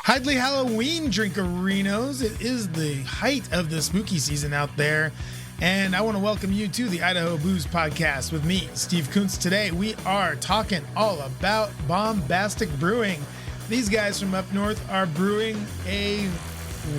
Hidely Halloween drinkerinos. It is the height of the spooky season out there. And I want to welcome you to the Idaho Booze Podcast with me, Steve Kuntz. Today we are talking all about Bombastic Brewing. These guys from up north are brewing a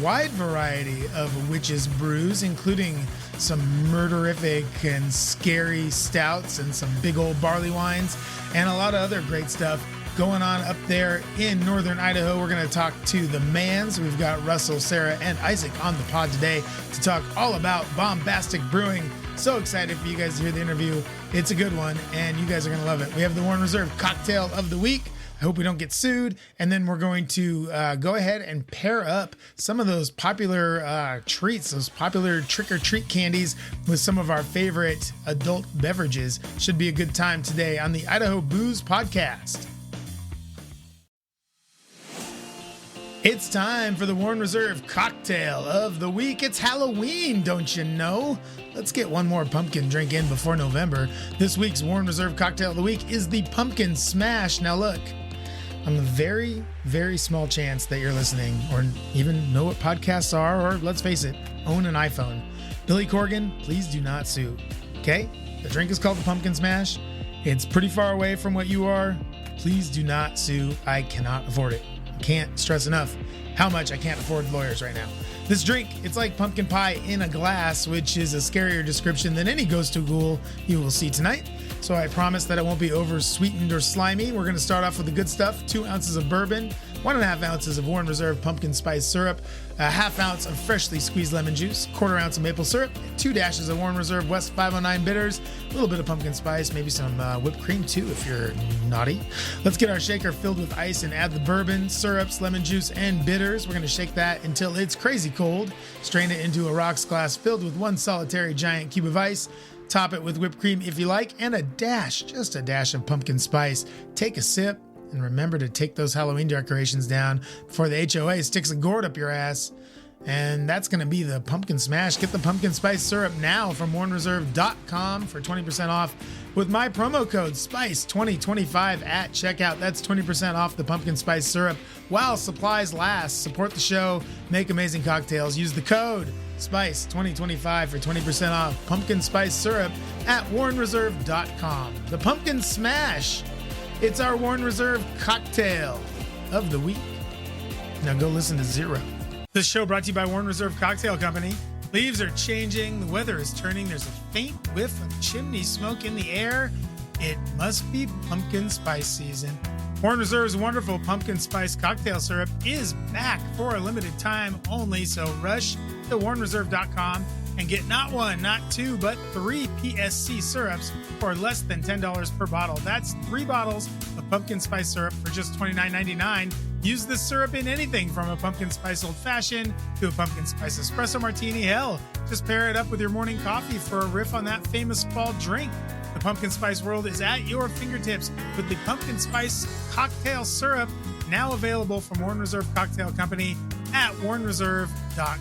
wide variety of witches brews, including some murderific and scary stouts and some big old barley wines and a lot of other great stuff going on up there in northern Idaho. We're going to talk to the Mans. We've got Russell, Sarah, and Isaac on the pod today to talk all about Bombastic Brewing. So excited for you guys to hear the interview. It's a good one, and you guys are going to love it. We have the Warren Reserve Cocktail of the Week. I hope we don't get sued. And then we're going to go ahead and pair up some of those popular treats, those popular trick-or-treat candies with some of our favorite adult beverages. Should be a good time today on the Idaho Booze Podcast. It's time for the Warren Reserve Cocktail of the Week. It's Halloween, don't you know? Let's get one more pumpkin drink in before November. This week's Warren Reserve Cocktail of the Week is the Pumpkin Smash. Now look, on the very, very small chance that you're listening or even know what podcasts are, or let's face it, own an iPhone. Billy Corgan, please do not sue, okay? The drink is called the Pumpkin Smash. It's pretty far away from what you are. Please do not sue. I cannot afford it. Can't stress enough how much I can't afford lawyers right now. This drink, it's like pumpkin pie in a glass, which is a scarier description than any ghost to ghoul you will see tonight. So I promise that it won't be over sweetened or slimy. We're going to start off with the good stuff: 2 ounces of bourbon, 1.5 ounces of Warren Reserve pumpkin spice syrup, a half ounce of freshly squeezed lemon juice, 1/4 ounce of maple syrup, 2 dashes of Warren Reserve West 509 bitters, a little bit of pumpkin spice, maybe some whipped cream too if you're naughty. Let's get our shaker filled with ice and add the bourbon, syrups, lemon juice, and bitters. We're going to shake that until it's crazy cold. Strain it into a rocks glass filled with 1 solitary giant cube of ice. Top it with whipped cream if you like, and a dash, just a dash of pumpkin spice. Take a sip. And remember to take those Halloween decorations down before the HOA sticks a gourd up your ass. And that's going to be the Pumpkin Smash. Get the pumpkin spice syrup now from WarrenReserve.com for 20% off with my promo code SPICE2025 at checkout. That's 20% off the pumpkin spice syrup while supplies last. Support the show. Make amazing cocktails. Use the code SPICE2025 for 20% off pumpkin spice syrup at WarrenReserve.com. The Pumpkin Smash. It's our Warren Reserve Cocktail of the Week. Now go listen to Zero. This show brought to you by Warren Reserve Cocktail Company. Leaves are changing. The weather is turning. There's a faint whiff of chimney smoke in the air. It must be pumpkin spice season. Warren Reserve's wonderful pumpkin spice cocktail syrup is back for a limited time only. So rush to WarrenReserve.com and get not 1, not 2, but 3 PSC syrups for less than $10 per bottle. That's 3 bottles of pumpkin spice syrup for just $29.99. Use this syrup in anything from a pumpkin spice old fashioned to a pumpkin spice espresso martini. Hell, just pair it up with your morning coffee for a riff on that famous fall drink. The pumpkin spice world is at your fingertips with the pumpkin spice cocktail syrup, now available from Warren Reserve Cocktail Company at WarrenReserve.com.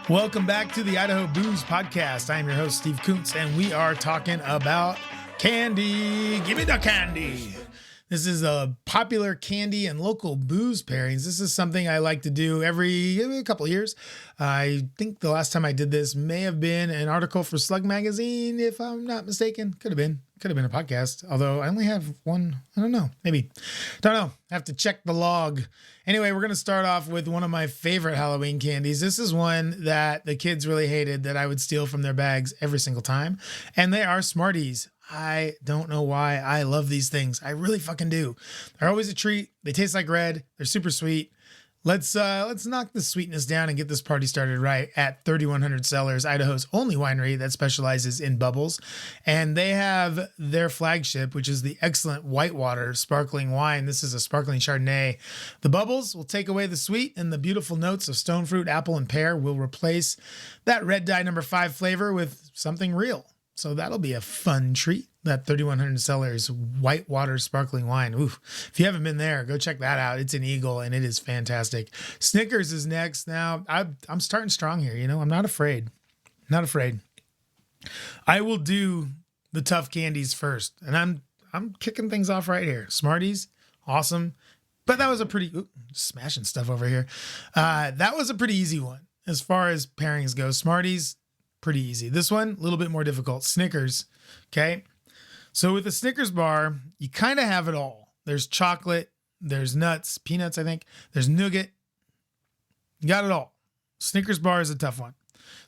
Welcome back to the Idaho Booze Podcast. I am your host, Steve Kuntz, and we are talking about candy. Give me the candy. This is a popular candy and local booze pairings. This is something I like to do every couple of years. I think the last time I did this may have been an article for Slug Magazine, if I'm not mistaken. Could have been a podcast, although I only have one. I don't know. Maybe. Don't know. Have to check the log. Anyway, we're going to start off with one of my favorite Halloween candies. This is one that the kids really hated that I would steal from their bags every single time. And they are Smarties. I don't know why I love these things. I really fucking do. They're always a treat. They taste like red. They're super sweet. Let's knock the sweetness down and get this party started right at 3100 Cellars, Idaho's only winery that specializes in bubbles. And they have their flagship, which is the excellent Whitewater sparkling wine. This is a sparkling Chardonnay. The bubbles will take away the sweet, and the beautiful notes of stone fruit, apple, and pear will replace that red dye number 5 flavor with something real. So that'll be a fun treat. That 3100 Cellars Whitewater sparkling wine. Ooh, if you haven't been there, go check that out. It's an Eagle and it is fantastic. Snickers is next. Now, I'm starting strong here. You know, I'm not afraid. Not afraid. I will do the tough candies first. And I'm kicking things off right here. Smarties, awesome. But that was a pretty, smashing stuff over here. That was a pretty easy one as far as pairings go. Smarties, pretty easy. This one, a little bit more difficult. Snickers, okay? So with the Snickers bar, you kind of have it all. There's chocolate, there's nuts, peanuts, I think. There's nougat. You got it all. Snickers bar is a tough one.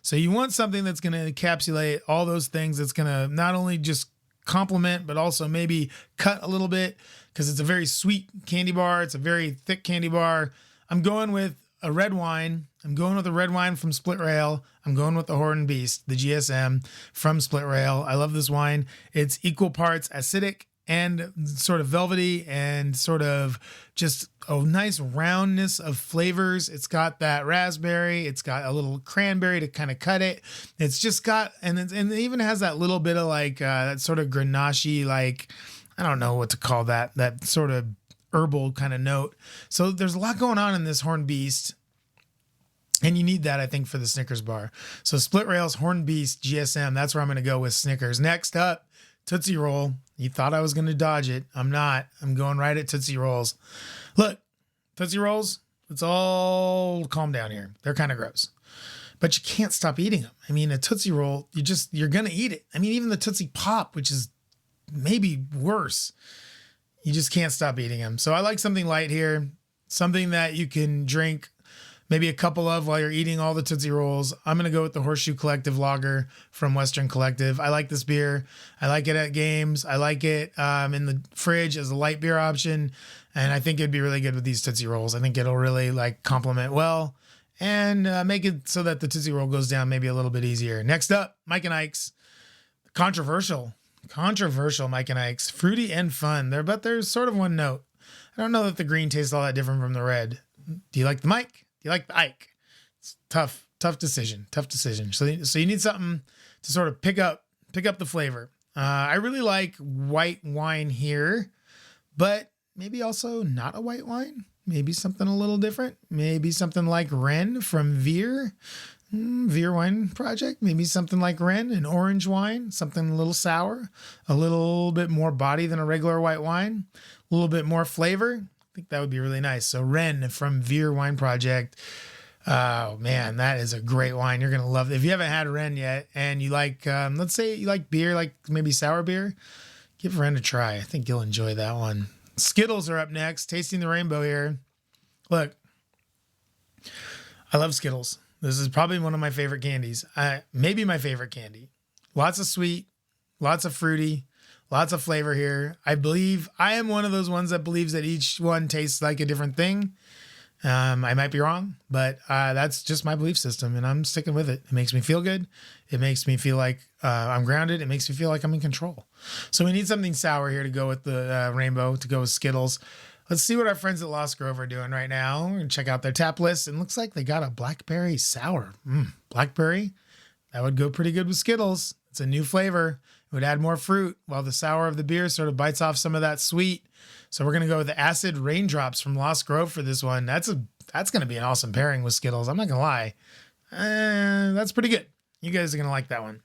So you want something that's going to encapsulate all those things, that's going to not only just complement, but also maybe cut a little bit, because it's a very sweet candy bar. It's a very thick candy bar. I'm going with a red wine. I'm going with a red wine from Split Rail. I'm going with the Horned Beast, the GSM from Split Rail. I love this wine. It's equal parts acidic and sort of velvety and sort of just a nice roundness of flavors. It's got that raspberry. It's got a little cranberry to kind of cut it. It's just got, and it even has that little bit of like that sort of grenache, like, I don't know what to call that sort of herbal kind of note. So there's a lot going on in this Horned Beast. And you need that, I think, for the Snickers bar. So Split Rail's Horned Beast GSM, that's where I'm going to go with Snickers. Next up, Tootsie Roll. You thought I was going to dodge it. I'm not. I'm going right at Tootsie Rolls. Look, Tootsie Rolls, let's all calm down here. They're kind of gross. But you can't stop eating them. I mean, a Tootsie Roll, you're going to eat it. I mean, even the Tootsie Pop, which is maybe worse, you just can't stop eating them. So I like something light here, something that you can drink maybe a couple of while you're eating all the Tootsie Rolls. I'm going to go with the Horseshoe Collective Lager from Western Collective. I like this beer. I like it at games. I like it in the fridge as a light beer option. And I think it'd be really good with these Tootsie Rolls. I think it'll really like complement well and make it so that the Tootsie Roll goes down maybe a little bit easier. Next up, Mike and Ike's. Controversial Mike and Ike's. Fruity and fun. But there's sort of one note. I don't know that the green tastes all that different from the red. Do you like the Mike? You like the Ike? It's tough decision. So you need something to sort of pick up the flavor. I really like white wine here, but maybe also not a white wine. Maybe something a little different. Maybe something like Ren from Veer Wine Project. Maybe something like Ren, an orange wine, something a little sour, a little bit more body than a regular white wine, a little bit more flavor. I think that would be really nice. So Ren from Veer Wine Project. Oh man, that is a great wine. You're going to love it. If you haven't had Ren yet and you like, let's say you like beer, like maybe sour beer, give Ren a try. I think you'll enjoy that one. Skittles are up next. Tasting the rainbow here. Look, I love Skittles. This is probably one of my favorite candies. Maybe my favorite candy. Lots of sweet, lots of fruity, lots of flavor here. I believe I am one of those ones that believes that each one tastes like a different thing. I might be wrong, but that's just my belief system, and I'm sticking with it. It makes me feel good. It makes me feel like I'm grounded. It makes me feel like I'm in control. So we need something sour here to go with the rainbow, to go with Skittles. Let's see what our friends at Lost Grove are doing right now. We're going to check out their tap list. And it looks like they got a blackberry sour. Blackberry, that would go pretty good with Skittles. It's a new flavor. It would add more fruit while the sour of the beer sort of bites off some of that sweet. So we're going to go with the Acid Raindrops from Lost Grove for this one. That's going to be an awesome pairing with Skittles. I'm not going to lie. That's pretty good. You guys are going to like that one.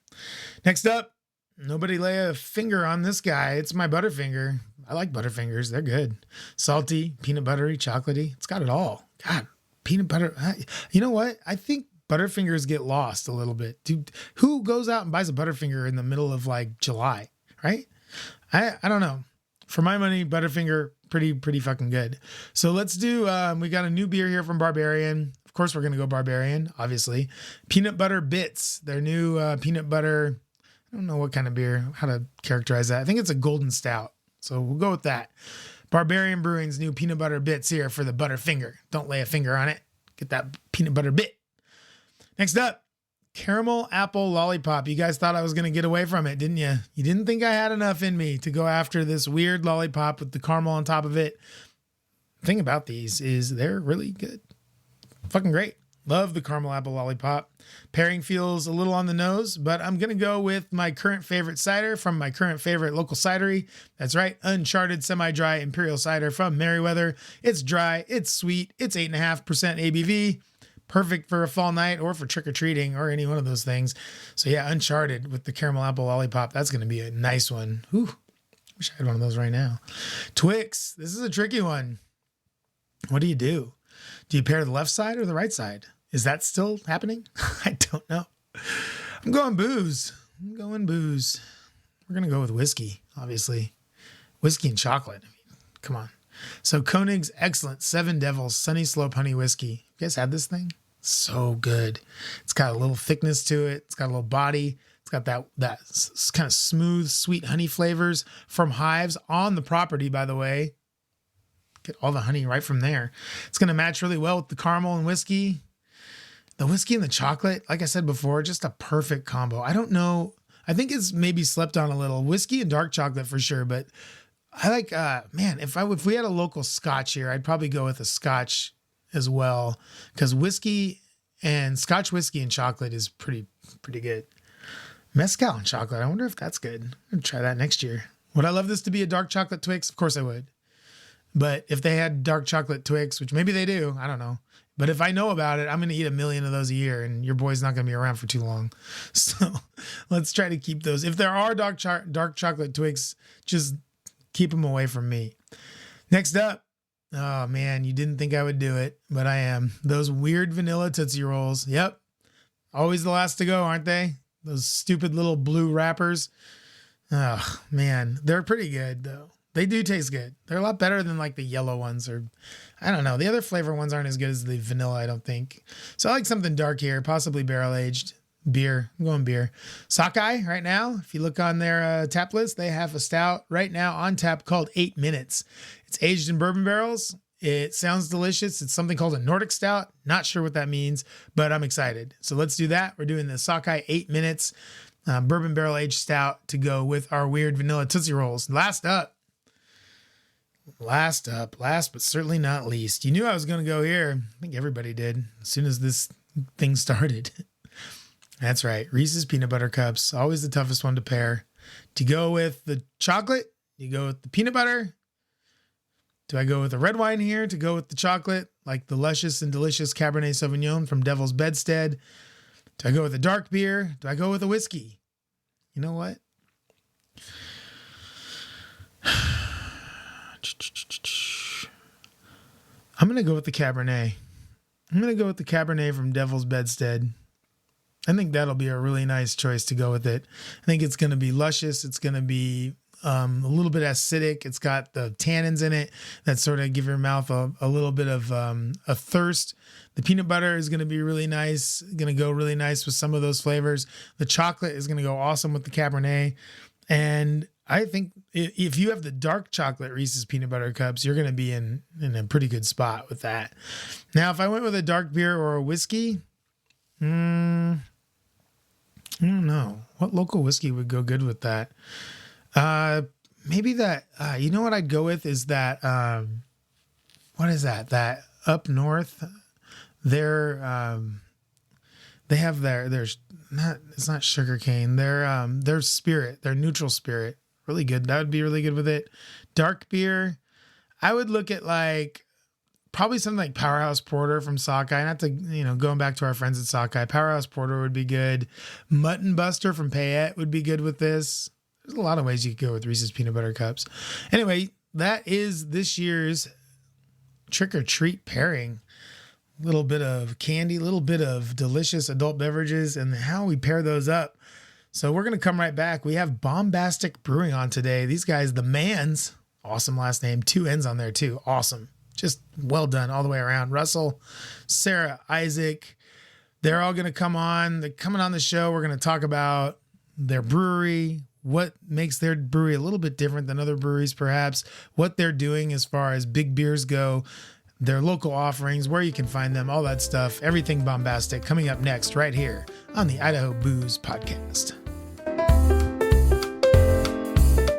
Next up, nobody lay a finger on this guy. It's my Butterfinger. I like Butterfingers. They're good. Salty, peanut buttery, chocolatey. It's got it all. God, peanut butter. You know what? I think Butterfingers get lost a little bit. Dude, who goes out and buys a Butterfinger in the middle of like July, right? I don't know. For my money, Butterfinger, pretty fucking good. So let's do, we got a new beer here from Barbarian. Of course, we're going to go Barbarian, obviously. Peanut Butter Bits, their new peanut butter. I don't know what kind of beer, how to characterize that. I think it's a golden stout. So we'll go with that. Barbarian Brewing's new peanut butter bits here for the Butterfinger. Don't lay a finger on it. Get that peanut butter bit. Next up, caramel apple lollipop. You guys thought I was going to get away from it, didn't you? You didn't think I had enough in me to go after this weird lollipop with the caramel on top of it. The thing about these is they're really good. Fucking great. Love the caramel apple lollipop. Pairing feels a little on the nose, but I'm going to go with my current favorite cider from my current favorite local cidery. That's right, Uncharted Semi-Dry Imperial Cider from Merriweather. It's dry, it's sweet, it's 8.5% ABV. Perfect for a fall night or for trick-or-treating or any one of those things. So yeah, Uncharted with the caramel apple lollipop. That's going to be a nice one. Whew. Wish I had one of those right now. Twix. This is a tricky one. What do you do? Do you pair the left side or the right side? Is that still happening? I don't know. I'm going booze. We're going to go with whiskey, obviously. Whiskey and chocolate. I mean, come on. So Koenig's Excellent 7 Devils Sunny Slope Honey Whiskey. You guys had this thing? So good. It's got a little thickness to it. It's got a little body. It's got that kind of smooth, sweet honey flavors from hives on the property, by the way. Get all the honey right from there. It's going to match really well with the caramel and whiskey. The whiskey and the chocolate, like I said before, just a perfect combo. I don't know. I think it's maybe slept on a little. Whiskey and dark chocolate for sure, but I like, if we had a local scotch here, I'd probably go with a scotch as well, because whiskey and Scotch whiskey and chocolate is pretty good. Mezcal and chocolate, I wonder if that's good. I'm going to try that next year. Would I love this to be a dark chocolate Twix? Of course I would. But if they had dark chocolate Twix, which maybe they do, I don't know. But if I know about it, I'm going to eat 1 million of those a year, and your boy's not going to be around for too long. So let's try to keep those. If there are dark chocolate Twix, just keep them away from me. Next up, oh man, you didn't think I would do it, but I am. Those weird vanilla Tootsie Rolls. Yep. Always the last to go, aren't they? Those stupid little blue wrappers. Oh man, they're pretty good though. They do taste good. They're a lot better than like the yellow ones, or I don't know. The other flavor ones aren't as good as the vanilla, I don't think. So I like something dark here, possibly barrel aged. Beer. I'm going beer. Sockeye right now. If you look on their tap list, they have a stout right now on tap called 8 Minutes. It's aged in bourbon barrels. It sounds delicious. It's something called a Nordic stout. Not sure what that means, but I'm excited. So let's do that. We're doing the Sockeye 8 Minutes bourbon barrel aged stout to go with our weird vanilla Tootsie Rolls. Last but certainly not least. You knew I was going to go here. I think everybody did as soon as this thing started. That's right. Reese's Peanut Butter Cups. Always the toughest one to pair. Do you go with the chocolate? Do you go with the peanut butter? Do I go with the red wine here to go with the chocolate, like the luscious and delicious Cabernet Sauvignon from Devil's Bedstead? Do I go with a dark beer? Do I go with a whiskey? You know what? I'm going to go with the Cabernet. I'm going to go with the Cabernet from Devil's Bedstead. I think that'll be a really nice choice to go with it. I think it's going to be luscious. It's going to be a little bit acidic. It's got the tannins in it that sort of give your mouth a little bit of a thirst. The peanut butter is going to be really nice, going to go really nice with some of those flavors. The chocolate is going to go awesome with the Cabernet. And I think if you have the dark chocolate Reese's Peanut Butter Cups, you're going to be in a pretty good spot with that. Now, if I went with a dark beer or a whiskey, I don't know. What local whiskey would go good with that? Maybe that, you know what I'd go with is that, what is that? That up north, they have there's not, it's not sugarcane. Their spirit, their neutral spirit. Really good. That would be really good with it. Dark beer. I would look at like, probably something like Powerhouse Porter from Sockeye. Not to, going back to our friends at Sockeye. Powerhouse Porter would be good. Mutton Buster from Payette would be good with this. There's a lot of ways you could go with Reese's Peanut Butter Cups. Anyway, that is this year's trick or treat pairing. A little bit of candy, a little bit of delicious adult beverages, and how we pair those up. So we're going to come right back. We have Bombastic Brewing on today. These guys, the Mans, awesome last name, 2 N's on there too. Awesome. Just well done all the way around. Russell, Sarah, Isaac, they're all going to come on. They're coming on the show. We're going to talk about their brewery, what makes their brewery a little bit different than other breweries, perhaps, what they're doing as far as big beers go, their local offerings, where you can find them, all that stuff, everything Bombastic coming up next right here on the Idaho Booze Podcast.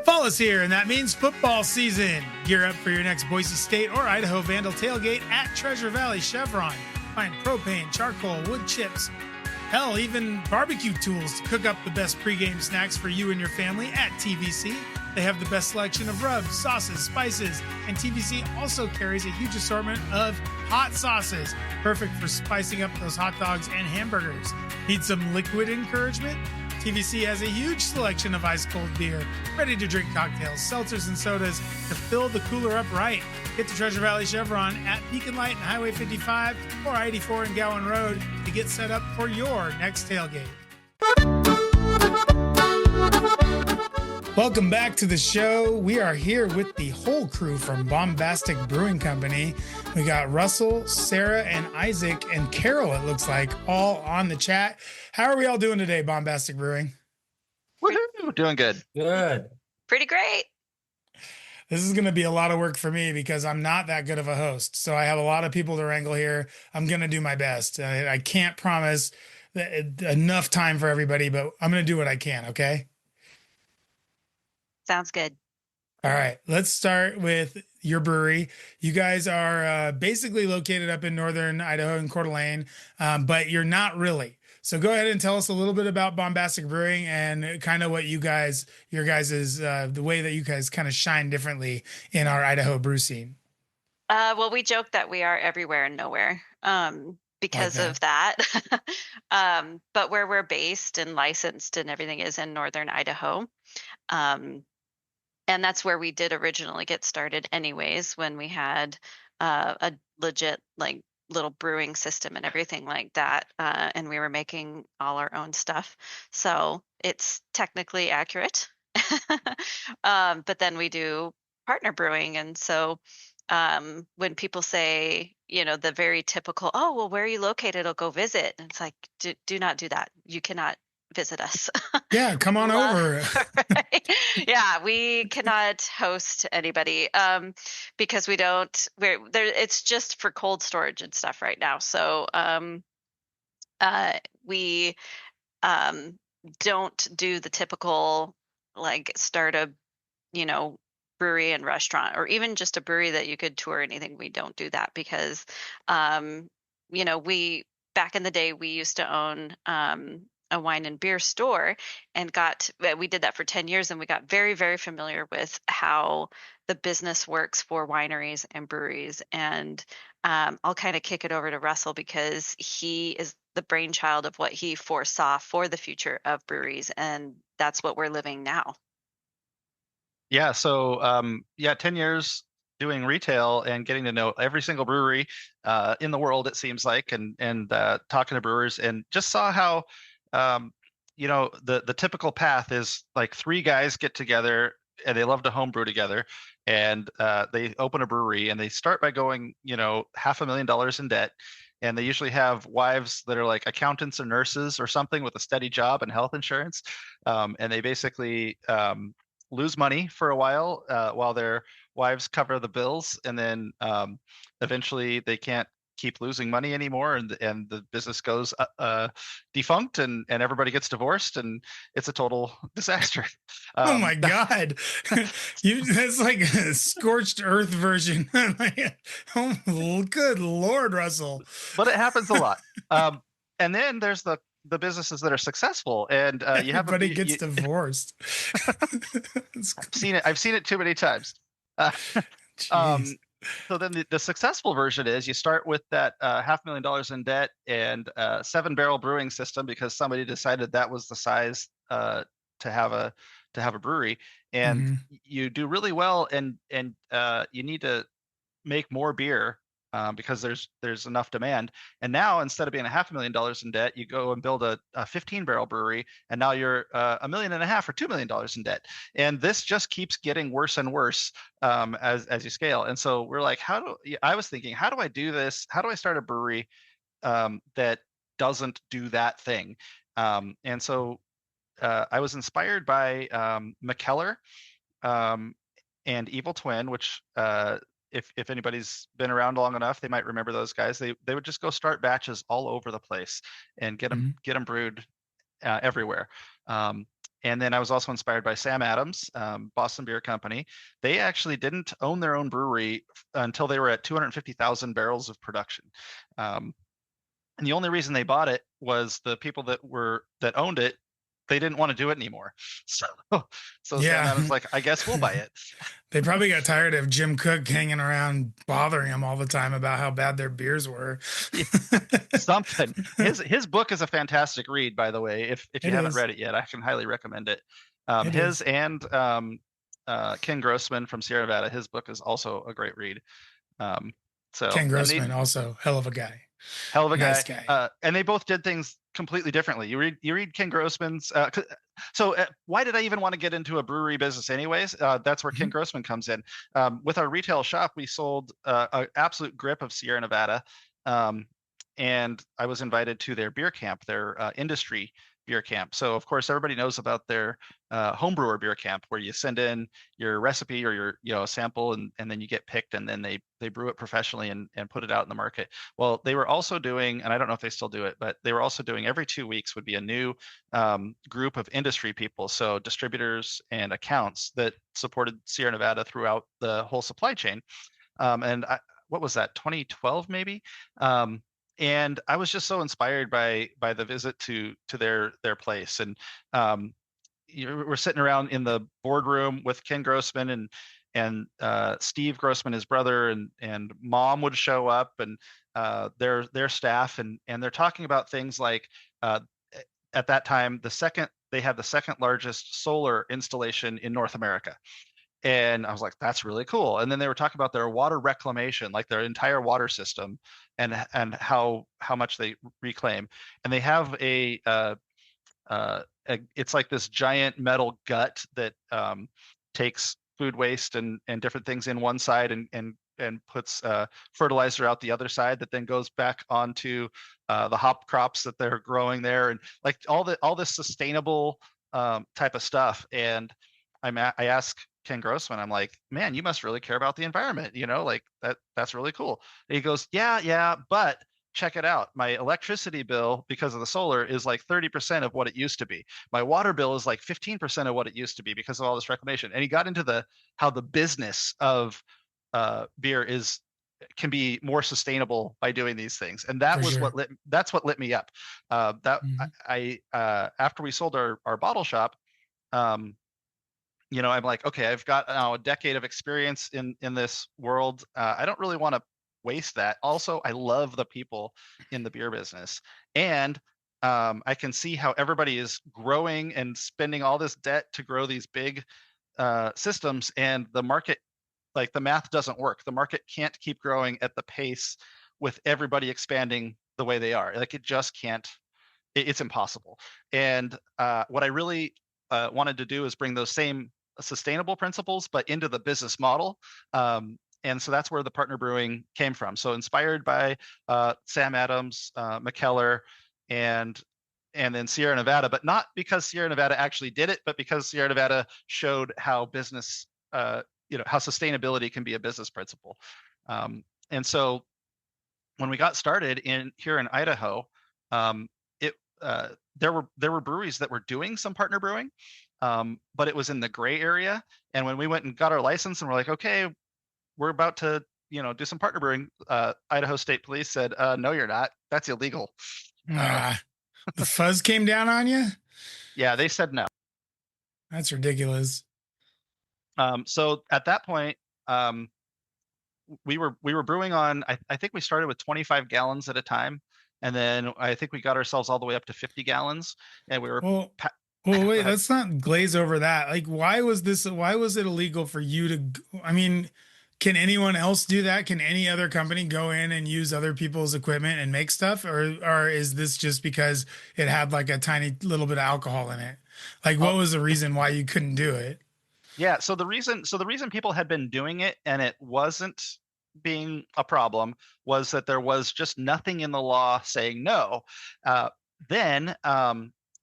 Fall is here, and that means football season. Gear up for your next Boise State or Idaho Vandal tailgate at Treasure Valley Chevron. Find propane, charcoal, wood chips, hell, even barbecue tools to cook up the best pregame snacks for you and your family at TVC. They have the best selection of rubs, sauces, spices, and TVC also carries a huge assortment of hot sauces, perfect for spicing up those hot dogs and hamburgers. Need some liquid encouragement? TVC has a huge selection of ice-cold beer, ready-to-drink cocktails, seltzers, and sodas to fill the cooler up right. Get to Treasure Valley Chevron at Beacon Light and Highway 55 or I-84 and Gowan Road to get set up for your next tailgate. Welcome back to the show. We are here with the whole crew from Bombastic Brewing Company. We got Russell, Sarah, and Isaac, and Carol, it looks like, all on the chat. How are we all doing today, Bombastic Brewing? Woohoo! Doing good. Good. Pretty great. This is going to be a lot of work for me because I'm not that good of a host. So I have a lot of people to wrangle here. I'm going to do my best. I can't promise enough time for everybody, but I'm going to do what I can, okay? Sounds good. All right, let's start with your brewery. You guys are basically located up in northern Idaho in Coeur d'Alene, but you're not really. So go ahead and tell us a little bit about Bombastic Brewing and kind of what your guys' the way that you guys kind of shine differently in our Idaho brew scene. Well, we joke that we are everywhere and nowhere because of that. But where we're based and licensed and everything is in northern Idaho. And that's where we did originally get started anyways, when we had a legit little brewing system and everything like that. And we were making all our own stuff. So it's technically accurate. But then we do partner brewing. And so when people say, the very typical, oh, well, where are you located? I'll go visit. And it's like, do not do that. You cannot visit us. Yeah, come on over. Right? Yeah, we cannot host anybody because we're there. It's just for cold storage and stuff right now. So we don't do the typical start a brewery and restaurant, or even just a brewery that you could tour or anything. We don't do that because we back in the day we used to own a wine and beer store and we did that for 10 years, and we got very, very familiar with how the business works for wineries and breweries. And I'll kind of kick it over to Russell because he is the brainchild of what he foresaw for the future of breweries, and that's what we're living now. Yeah. So 10 years doing retail and getting to know every single brewery in the world, it seems like, and talking to brewers, and just saw how the typical path is like three guys get together and they love to homebrew together, and they open a brewery, and they start by going $500,000 in debt, and they usually have wives that are like accountants or nurses or something with a steady job and health insurance, and they basically lose money for a while their wives cover the bills, and then eventually they can't keep losing money anymore, and the business goes defunct, and everybody gets divorced, and it's a total disaster. Oh my God. That's like a scorched earth version. Oh, good Lord, Russell. But it happens a lot. And then there's the businesses that are successful, and you have everybody gets divorced. I've seen it too many times. So then the successful version is you start with that $500,000 in debt and a 7-barrel brewing system because somebody decided that was the size to have a brewery, and you do really well, and you need to make more beer because there's enough demand. And now, instead of being $500,000 in debt, you go and build a 15-barrel brewery, and now you're $1.5 million or $2 million in debt. And this just keeps getting worse and worse as you scale. And so we're like, I was thinking, how do I do this? How do I start a brewery that doesn't do that thing? And so I was inspired by McKellar and Evil Twin, which if anybody's been around long enough, they might remember those guys. They would just go start batches all over the place and get them brewed everywhere. And then I was also inspired by Sam Adams, Boston Beer Company. They actually didn't own their own brewery until they were at 250,000 barrels of production. And the only reason they bought it was the people that owned it they didn't want to do it anymore. So Sam Yeah. Adams like, I guess we'll buy it. They probably got tired of Jim Cook hanging around bothering them all the time about how bad their beers were. Something. His book is a fantastic read, by the way. If you It haven't is. read it yet, I can highly recommend it. It His is. and Ken Grossman from Sierra Nevada, his book is also a great read. Ken And Grossman, also hell of a guy. hell of a Nice guy. guy. And they both did things completely differently. You read Ken Grossman's. Why did I even want to get into a brewery business anyways? That's where Ken Grossman comes in. With our retail shop, we sold an absolute grip of Sierra Nevada. And I was invited to their beer camp, their industry beer camp. So of course everybody knows about their homebrewer beer camp, where you send in your recipe or your sample, and then you get picked, and then they brew it professionally and put it out in the market. Well, they were also doing, and I don't know if they still do it, but they were also doing every 2 weeks would be a new group of industry people, so distributors and accounts that supported Sierra Nevada throughout the whole supply chain. What was that, 2012 maybe? And I was just so inspired by the visit to their place. And we're sitting around in the boardroom with Ken Grossman and Steve Grossman, his brother, and Mom would show up, and their staff, and they're talking about things like at that time they had the second largest solar installation in North America. And I was like, that's really cool. And then they were talking about their water reclamation, like their entire water system, and how much they reclaim. And they have it's like this giant metal gut that takes food waste and different things in one side and puts fertilizer out the other side, that then goes back onto the hop crops that they're growing there, and like all this sustainable type of stuff. And I ask Ken Grossman, I'm like, man, you must really care about the environment, like that's really cool. And he goes, yeah, but check it out. My electricity bill, because of the solar, is like 30% of what it used to be. My water bill is like 15% of what it used to be because of all this reclamation. And he got into how the business of beer can be more sustainable by doing these things. And that was that's what lit me up. After we sold our bottle shop, I'm like, okay, I've got now a decade of experience in this world. I don't really want to waste that. Also, I love the people in the beer business, and I can see how everybody is growing and spending all this debt to grow these big systems, and the market, like the math doesn't work. The market can't keep growing at the pace with everybody expanding the way they are. Like it just can't. It's impossible. And what I really wanted to do is bring those same sustainable principles, but into the business model. And so that's where the Partner Brewing came from. So inspired by Sam Adams, McKellar, and then Sierra Nevada, but not because Sierra Nevada actually did it, but because Sierra Nevada showed how business, how sustainability can be a business principle. And so when we got started here in Idaho, there were breweries that were doing some Partner Brewing, but it was in the gray area. And when we went and got our license and we're like, okay, we're about to, do some Partner Brewing, Idaho State Police said, no, you're not. That's illegal. The fuzz came down on you? Yeah, they said no. That's ridiculous. So at that point, we were brewing on, I think we started with 25 gallons at a time. And then I think we got ourselves all the way up to 50 gallons, and we were. Well, wait, let's not glaze over that. Like, why was it illegal for you to? I mean, can anyone else do that? Can any other company go in and use other people's equipment and make stuff, or is this just because it had like a tiny little bit of alcohol in it? Like, what was the reason why you couldn't do it? Yeah, so the reason people had been doing it and it wasn't being a problem was that there was just nothing in the law saying no. Then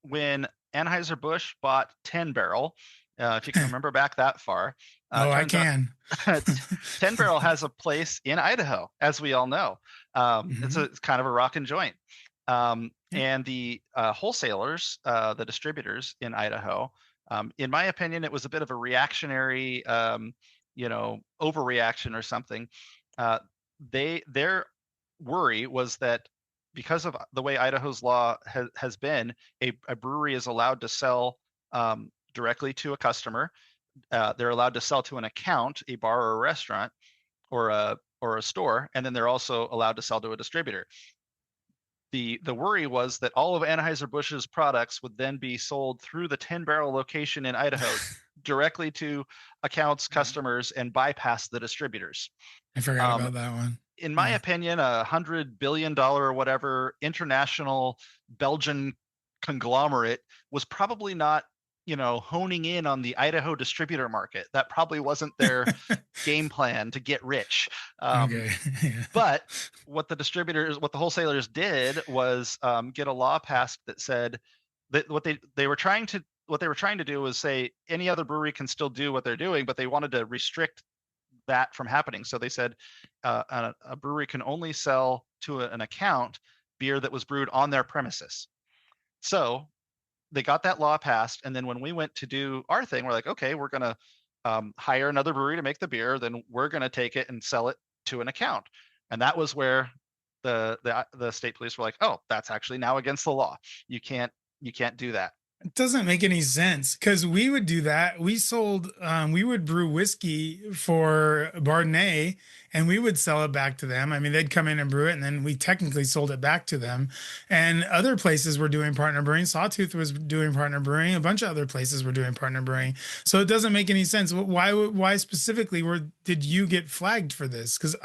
when Anheuser-Busch bought 10 Barrel, if you can remember back that far. I can. 10 Barrel has a place in Idaho, as we all know. It's kind of a rockin' joint. And the wholesalers, the distributors in Idaho, in my opinion, it was a bit of a reactionary, overreaction or something. Their worry was that because of the way Idaho's law has been, a brewery is allowed to sell directly to a customer. They're allowed to sell to an account, a bar or a restaurant, or a store, and then they're also allowed to sell to a distributor. The worry was that all of Anheuser-Busch's products would then be sold through the 10 Barrel location in Idaho directly to accounts, customers, and bypass the distributors. I forgot about that one. In my opinion, $100 billion or whatever international Belgian conglomerate was probably not, honing in on the Idaho distributor market. That probably wasn't their game plan to get rich. Okay. But what the wholesalers did was get a law passed that said that what they were trying to do was say any other brewery can still do what they're doing, but they wanted to restrict that from happening. So they said a brewery can only sell to an account beer that was brewed on their premises. So they got that law passed, and then when we went to do our thing, we're like, okay, we're gonna hire another brewery to make the beer, then we're gonna take it and sell it to an account. And that was where the state police were like, oh, that's actually now against the law. You can't do that. It doesn't make any sense, because we would do that. We would brew whiskey for Bardenay, and we would sell it back to them. I mean, they'd come in and brew it, and then we technically sold it back to them. And other places were doing Partner Brewing. Sawtooth was doing Partner Brewing. A bunch of other places were doing Partner Brewing. So it doesn't make any sense. Why specifically did you get flagged for this? Because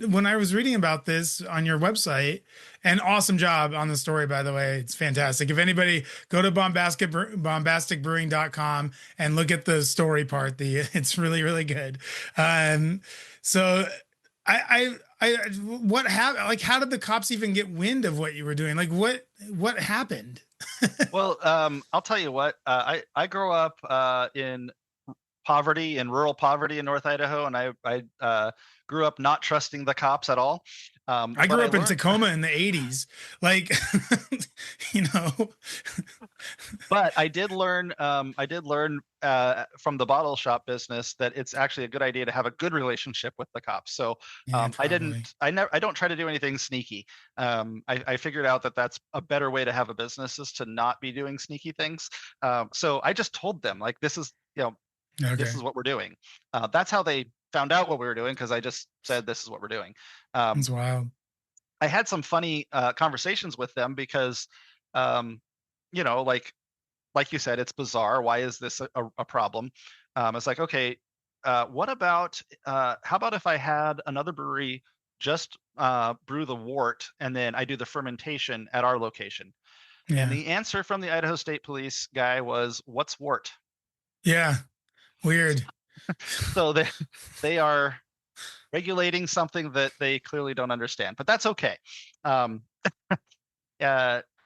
when I was reading about this on your website, and awesome job on the story, by the way. It's fantastic. If anybody, go to bombasticbrewing.com and look at the story part. It's really, really good. So what happened? Like, how did the cops even get wind of what you were doing? Like, what happened? Well, I'll tell you what, I grew up in rural poverty in North Idaho, and I grew up not trusting the cops at all. I grew up in Tacoma in the 80s, like, But I did learn from the bottle shop business that it's actually a good idea to have a good relationship with the cops. So I don't try to do anything sneaky. I figured out that that's a better way to have a business, is to not be doing sneaky things. So I just told them, like, this is, this is what we're doing. That's how they found out what we were doing, because I just said, this is what we're doing. That's wild. I had some funny conversations with them because, like you said, it's bizarre. Why is this a problem? It's like, okay, how about if I had another brewery just brew the wort, and then I do the fermentation at our location? Yeah. And the answer from the Idaho State Police guy was, what's wort? Yeah. Weird. So they are regulating something that they clearly don't understand, but that's okay. I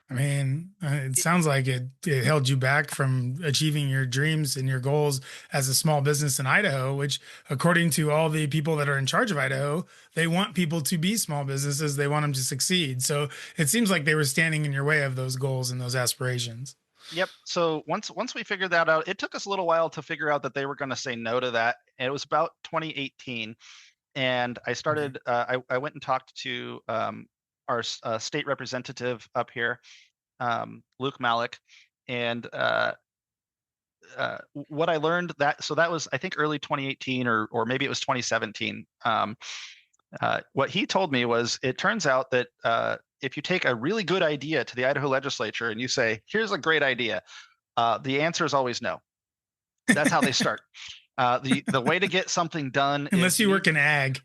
mean, it sounds like it held you back from achieving your dreams and your goals as a small business in Idaho, which, according to all the people that are in charge of Idaho, they want people to be small businesses. They want them to succeed. So it seems like they were standing in your way of those goals and those aspirations. Yep. So once we figured that out, it took us a little while to figure out that they were going to say no to that. And it was about 2018. And I started, I went and talked to our state representative up here, Luke Malik, and what I learned that was, I think, early 2018 or maybe it was 2017. What he told me was, it turns out that if you take a really good idea to the Idaho legislature and you say, here's a great idea, the answer is always no. That's how they start. The way to get something done, unless you work in ag.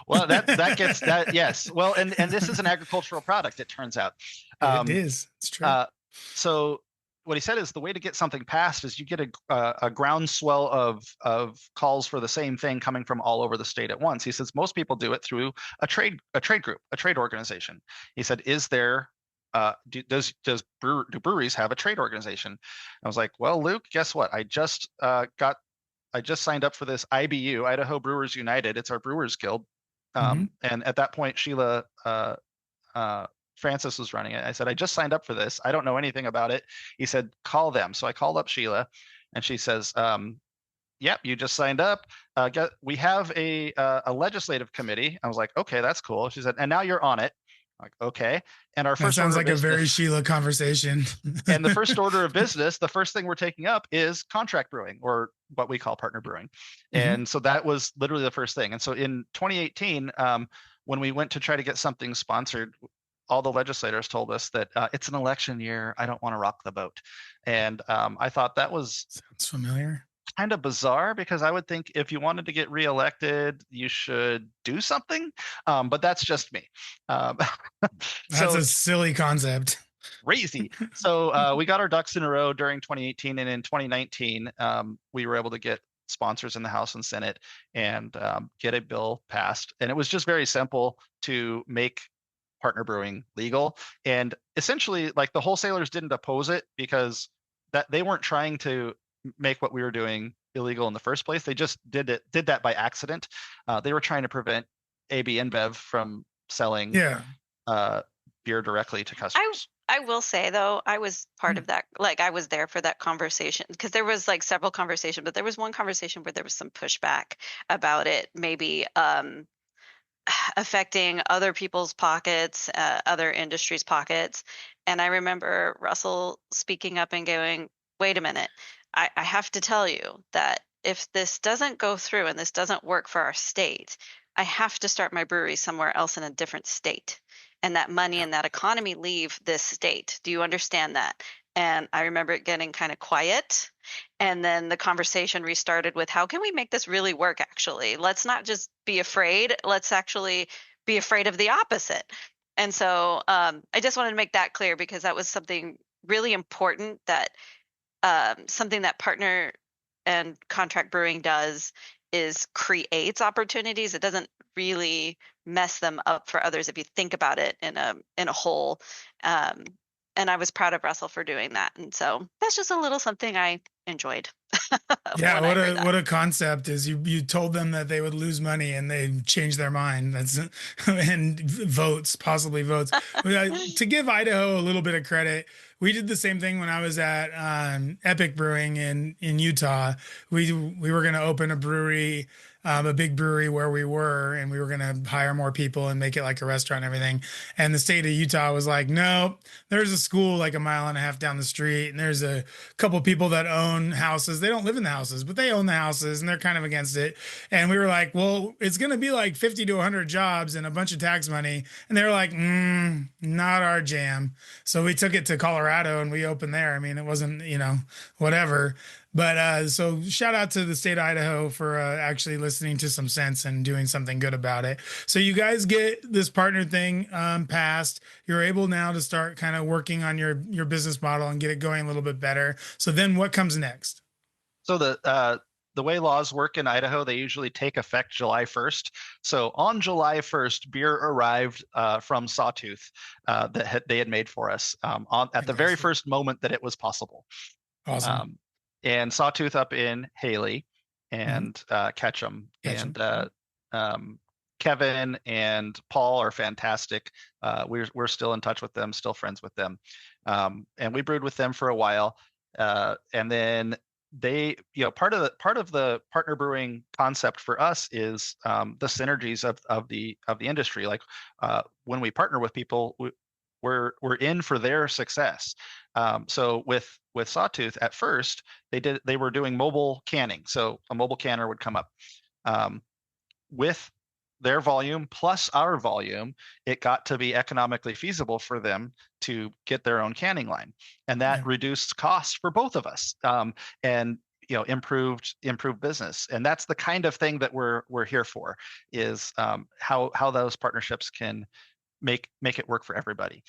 Well, that gets that. Yes. Well, and this is an agricultural product, it turns out. It is. It's true. So what he said is, the way to get something passed is you get a groundswell of calls for the same thing coming from all over the state at once. He says most people do it through a trade group, a trade organization. He said, is there do breweries have a trade organization? I was like, well, Luke, guess what? I just signed up for this IBU, Idaho Brewers United. It's our Brewers Guild. And at that point, Sheila Francis was running it. I said, I just signed up for this. I don't know anything about it. He said, call them. So I called up Sheila, and she says, yep, you just signed up. We have a legislative committee. I was like, okay, that's cool. She said, and now you're on it. Like, okay. And our That first sounds order like of a very business, Sheila conversation. and the first order of business, the first thing we're taking up is contract brewing, or what we call partner brewing. Mhm. And so that was literally the first thing. And so in 2018, when we went to try to get something sponsored, all the legislators told us that it's an election year. I don't want to rock the boat. And I thought that was Sounds familiar. kind of bizarre, because I would think if you wanted to get reelected, you should do something. But that's just me. Um, That's so a silly concept. crazy. So we got our ducks in a row during 2018, and in 2019, we were able to get sponsors in the House and Senate and get a bill passed. And it was just very simple to make partner brewing legal. And essentially, like, the wholesalers didn't oppose it, because that they weren't trying to make what we were doing illegal in the first place. They just did that by accident. They were trying to prevent AB InBev from selling Yeah. beer directly to customers. I will say though, I was part of that. Like, I was there for that conversation, because there was like several conversations, but there was one conversation where there was some pushback about it, maybe affecting other people's pockets, other industries' pockets. And I remember Russell speaking up and going, wait a minute, I have to tell you that if this doesn't go through and this doesn't work for our state, I have to start my brewery somewhere else in a different state. And that money and that economy leave this state. Do you understand that? And I remember it getting kind of quiet. And then the conversation restarted with, how can we make this really work, actually? Let's not just be afraid. Let's actually be afraid of the opposite. And so I just wanted to make that clear, because that was something really important, that something that partner and contract brewing does is creates opportunities. It doesn't really mess them up for others if you think about it in a whole. And I was proud of Russell for doing that. And so that's just a little something I enjoyed. Yeah, when I heard that. what a concept is. You told them that they would lose money and they changed their mind. That's and votes, possibly votes. To give Idaho a little bit of credit, we did the same thing when I was at Epic Brewing in Utah. We were going to open a brewery, a big brewery where we were, and we were going to hire more people and make it like a restaurant and everything. And the state of Utah was like, no, there's a school like a mile and a half down the street, and there's a couple people that own houses. They don't live in the houses, but they own the houses, and they're kind of against it. And we were like, well, it's going to be like 50 to 100 jobs and a bunch of tax money. And they were like, not our jam. So we took it to Colorado and we opened there. I mean, it wasn't, whatever. But so shout out to the state of Idaho for actually listening to some sense and doing something good about it. So you guys get this partner thing passed. You're able now to start kind of working on your business model and get it going a little bit better. So then what comes next? So the way laws work in Idaho, they usually take effect July 1st. So on July 1st, beer arrived from Sawtooth that they had made for us at the very first moment that it was possible. Awesome. And Sawtooth up in Haley and Ketchum. And Kevin and Paul are fantastic. We're still in touch with them, still friends with them. And we brewed with them for a while. And then they, part of the partner brewing concept for us is the synergies of the industry. Like when we partner with people, we're in for their success. So with Sawtooth at first, they were doing mobile canning. So a mobile canner would come up with their volume plus our volume. It got to be economically feasible for them to get their own canning line, and that reduced costs for both of us, and improved business. And that's the kind of thing that we're here for, is how those partnerships can make it work for everybody.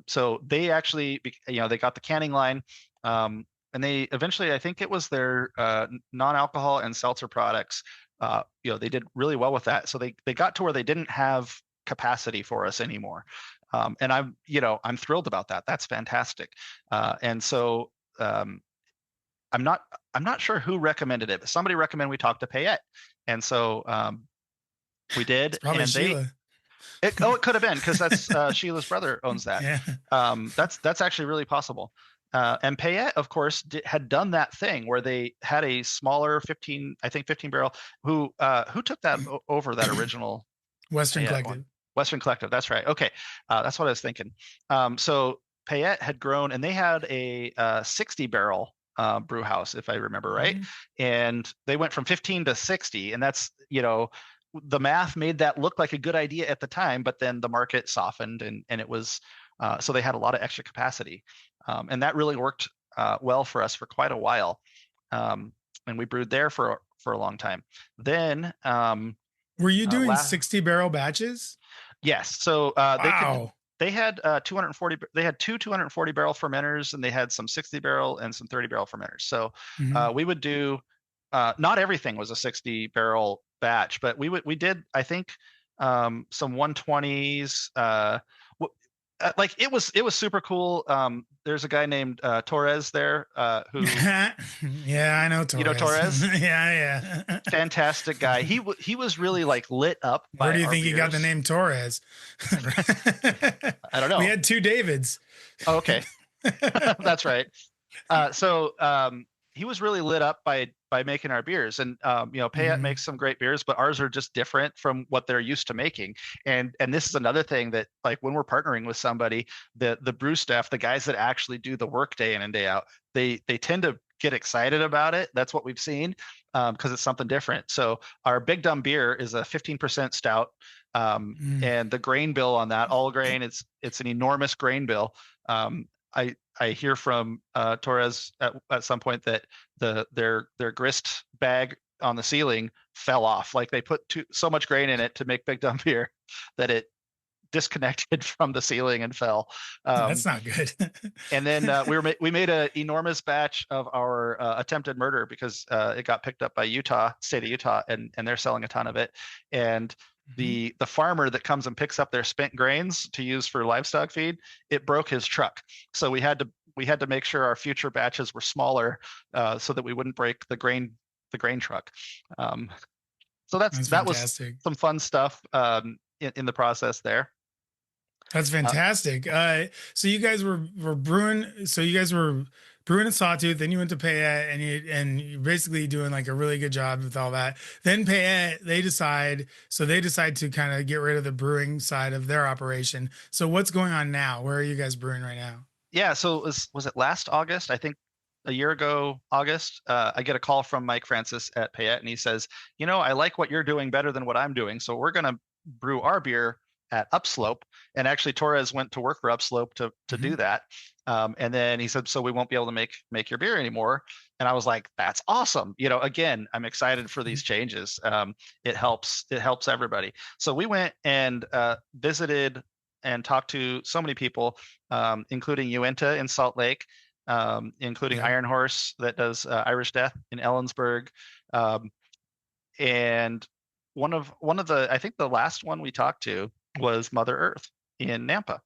So they actually, they got the canning line, and they eventually, I think it was their non-alcohol and seltzer products. They did really well with that. So they got to where they didn't have capacity for us anymore. And I'm thrilled about that. That's fantastic. And so I'm not sure who recommended it, but somebody recommended we talk to Payette. And so we did. It's probably and Sheila. It could have been, because that's Sheila's brother owns that. Yeah. That's actually really possible. And Payette, of course, had done that thing where they had a smaller 15 barrel. Who took that over, that original Western Payette Collective. one? Western Collective. That's right. Okay. That's what I was thinking. So Payette had grown, and they had a 60 barrel brew house, if I remember right. And they went from 15 to 60, and that's, the math made that look like a good idea at the time, but then the market softened, and it was, so they had a lot of extra capacity. And that really worked well for us for quite a while. And we brewed there for a long time. Then, were you doing 60 barrel batches? Yes. So wow. they had 240. They had two 240 barrel fermenters, and they had some 60 barrel and some 30 barrel fermenters. So we would do. Not everything was a 60 barrel batch, but we did, I think, some 120s. Like it was super cool. There's a guy named Torres there who yeah, I know Torres. You know Torres? yeah. Fantastic guy. He was really like lit up by Where do you think beers. he got the name Torres? I don't know. We had two Davids. Oh, okay. That's right. So he was really lit up by making our beers, and Payette makes some great beers, but ours are just different from what they're used to making. And this is another thing that, like, when we're partnering with somebody, the brew staff, the guys that actually do the work day in and day out, they tend to get excited about it. That's what we've seen, because it's something different. So our Big Dumb beer is a 15% stout, and the grain bill on that, all grain, it's an enormous grain bill. I hear from Torres at some point that their grist bag on the ceiling fell off. Like, they put so much grain in it to make Big Dumb beer that it disconnected from the ceiling and fell. That's not good. And then we made an enormous batch of our attempted murder, because it got picked up by state of Utah, and they're selling a ton of it. And the farmer that comes and picks up their spent grains to use for livestock feed, it broke his truck. So we had to make sure our future batches were smaller, so that we wouldn't break the grain truck. So that was some fun stuff in the process there. That's fantastic. So you guys were brewing. So you guys were brewing a Sawtooth, then you went to Payette, and you're basically doing like a really good job with all that. Then Payette, they decide to kind of get rid of the brewing side of their operation. So what's going on now? Where are you guys brewing right now? Yeah. So was it last August? I think a year ago, August, I get a call from Mike Francis at Payette, and he says, I like what you're doing better than what I'm doing, so we're going to brew our beer at Upslope. And actually Torres went to work for Upslope to do that. And then he said, so we won't be able to make your beer anymore. And I was like, that's awesome. Again, I'm excited for these changes. It helps everybody. So we went and visited and talked to so many people, including Uinta in Salt Lake, including Iron Horse that does Irish Death in Ellensburg. And one of the, I think the last one we talked to was Mother Earth in Nampa.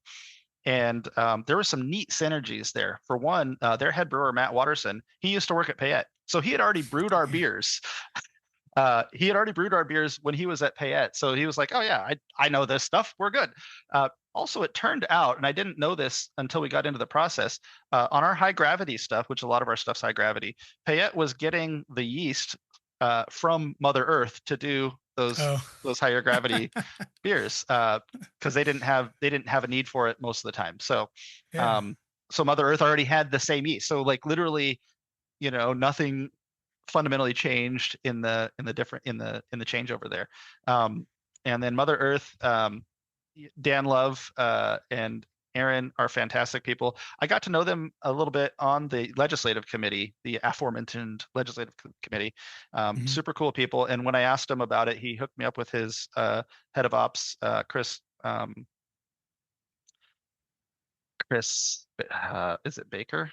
And there were some neat synergies there. For one, their head brewer, Matt Watterson, he used to work at Payette. So he had already brewed our beers. He had already brewed our beers when he was at Payette. So he was like, oh yeah, I know this stuff. We're good. Also, it turned out, and I didn't know this until we got into the process, on our high gravity stuff, which a lot of our stuff's high gravity, Payette was getting the yeast from Mother Earth to do those higher gravity beers, because they didn't have a need for it most of the time. So so Mother Earth already had the same yeast. So like literally, nothing fundamentally changed in the changeover there. And then Mother Earth, Dan Love and Aaron are fantastic people. I got to know them a little bit on the legislative committee, the aforementioned legislative committee. Super cool people. And when I asked him about it, he hooked me up with his head of ops, Chris. Chris, is it Baker?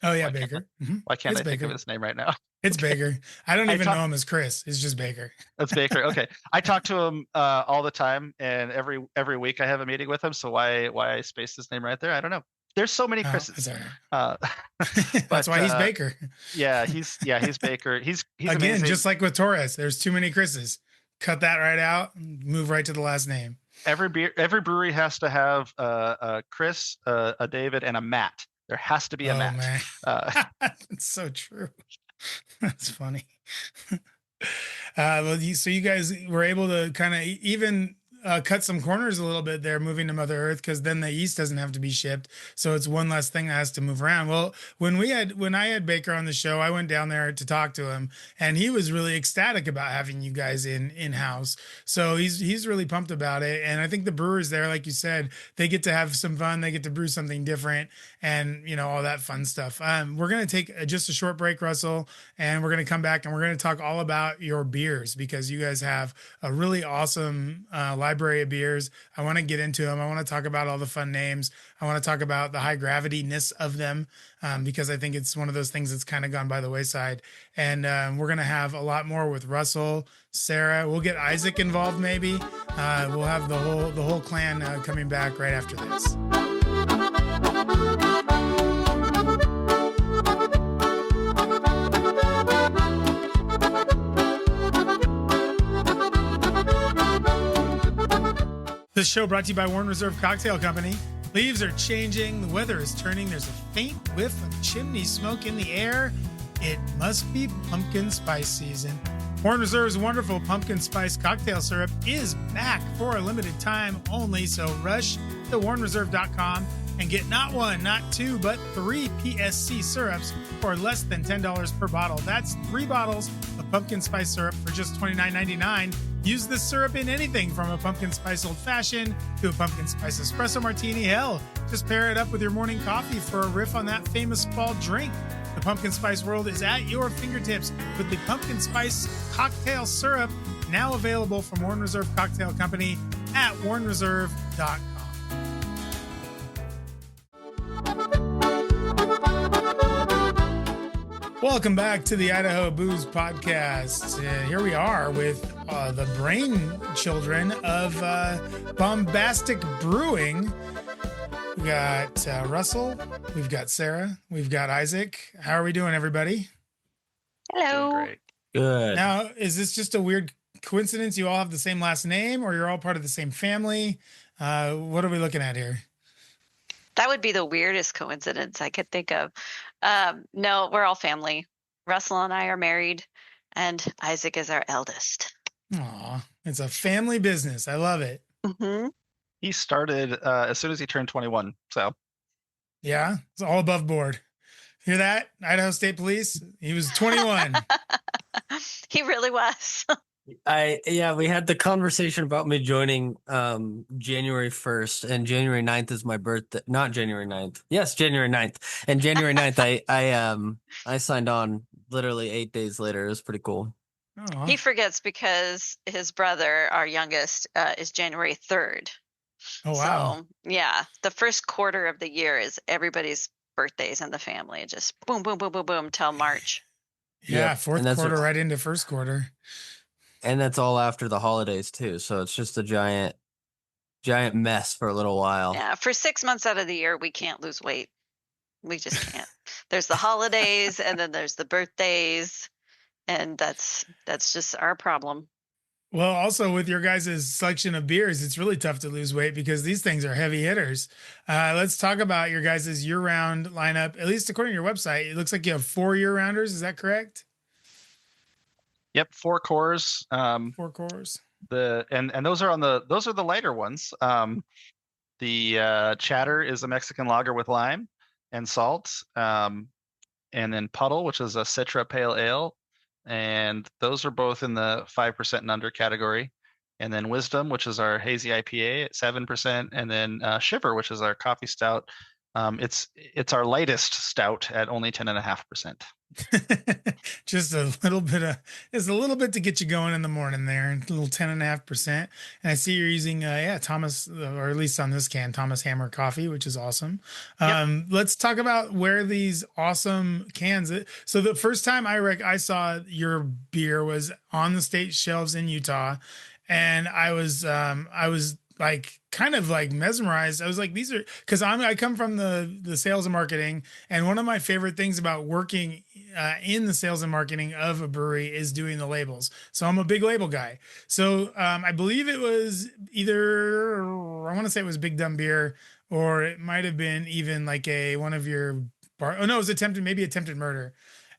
Oh yeah, Baker. Why can't I think of his name right now? It's Baker. I don't even know him as Chris. It's just Baker. That's Baker. Okay. I talk to him all the time, and every week I have a meeting with him. So why I spaced his name right there, I don't know. There's so many Chris's. That's why he's Baker. Yeah, he's Baker. He's again amazing. Just like with Torres. There's too many Chris's. Cut that right out. Move right to the last name. Every brewery has to have a Chris, a David, and a Matt. There has to be a Matt. Man. It's so true. That's funny. So you guys were able to kind of even cut some corners a little bit there, moving to Mother Earth, because then the yeast doesn't have to be shipped. So it's one less thing that has to move around. Well, when I had Baker on the show, I went down there to talk to him, and he was really ecstatic about having you guys in house. So he's really pumped about it. And I think the brewers there, like you said, they get to have some fun. They get to brew something different, and all that fun stuff. We're gonna take just a short break, Russell, and we're gonna come back and we're gonna talk all about your beers, because you guys have a really awesome library of beers. I want to get into them. I want to talk about all the fun names. I want to talk about the high gravity-ness of them, because I think it's one of those things that's kind of gone by the wayside. And we're going to have a lot more with Russell, Sarah. We'll get Isaac involved maybe. We'll have the whole clan coming back right after this. This show brought to you by Warren Reserve Cocktail Company. Leaves are changing, the weather is turning, there's a faint whiff of chimney smoke in the air. It must be pumpkin spice season. Warren Reserve's wonderful pumpkin spice cocktail syrup is back for a limited time only, so rush to warrenreserve.com and get not one, not two, but 3 PSC syrups for less than $10 per bottle. That's 3 bottles of pumpkin spice syrup for just $29.99. Use this syrup in anything from a pumpkin spice old fashioned to a pumpkin spice espresso martini. Hell, just pair it up with your morning coffee for a riff on that famous fall drink. The pumpkin spice world is at your fingertips with the pumpkin spice cocktail syrup, now available from Warren Reserve Cocktail Company at warrenreserve.com. Welcome back to the Idaho Booze Podcast. Here we are with the brain children of Bombastic Brewing. We got Russell, we've got Sarah, we've got Isaac. How are we doing, everybody? Hello. Doing great. Good. Now, is this just a weird coincidence? You all have the same last name, or you're all part of the same family? What are we looking at here? That would be the weirdest coincidence I could think of. No, we're all family. Russell and I are married, and Isaac is our eldest. Aw, it's a family business. I love it. Mm-hmm. He started as soon as he turned 21. So Yeah, it's all above board. Hear that, Idaho State Police? He was 21. He really was. We had the conversation about me joining January 1st, and January 9th is my birthday. Not January 9th. Yes, January 9th. And January 9th I signed on literally 8 days later. It was pretty cool. Aw. He forgets because his brother, our youngest, is January 3rd. Oh, wow. So, yeah, the first quarter of the year is everybody's birthdays in the family. Just boom, boom, boom, boom, boom till March. Yeah, Yep. fourth And that's quarter what- right into first quarter. And that's all after the holidays too. So it's just a giant mess for a little while. Yeah, for 6 months out of the year, we can't lose weight. We just can't. There's the holidays, and then there's the birthdays, and that's just our problem. Well, also with your guys' selection of beers, it's really tough to lose weight because these things are heavy hitters. Let's talk about your guys' year-round lineup. At least according to your website, it looks like you have 4 year-rounders. Is that correct? yep, 4 cores. 4 cores. And those are the lighter ones. The Chatter is a Mexican lager with lime and salt, and then Puddle, which is a Citra Pale Ale, and those are both in the 5% and under category. And then Wisdom, which is our hazy IPA at 7%, and then Shiver, which is our coffee stout. It's our lightest stout at only 10.5%. Just a little bit to get you going in the morning there. A little 10.5%. And I see you're using Thomas, or at least on this can, Thomas Hammer coffee, which is awesome. Yep. Let's talk about where these awesome cans. So the first time I saw your beer was on the state shelves in Utah, and I was like kind of like mesmerized. I was like, these are, because I come from the sales and marketing, and one of my favorite things about working in the sales and marketing of a brewery is doing the labels. So I'm a big label guy. So I believe it was either, I want to say it was Big Dumb Beer, or it might have been even like one of your it was attempted murder.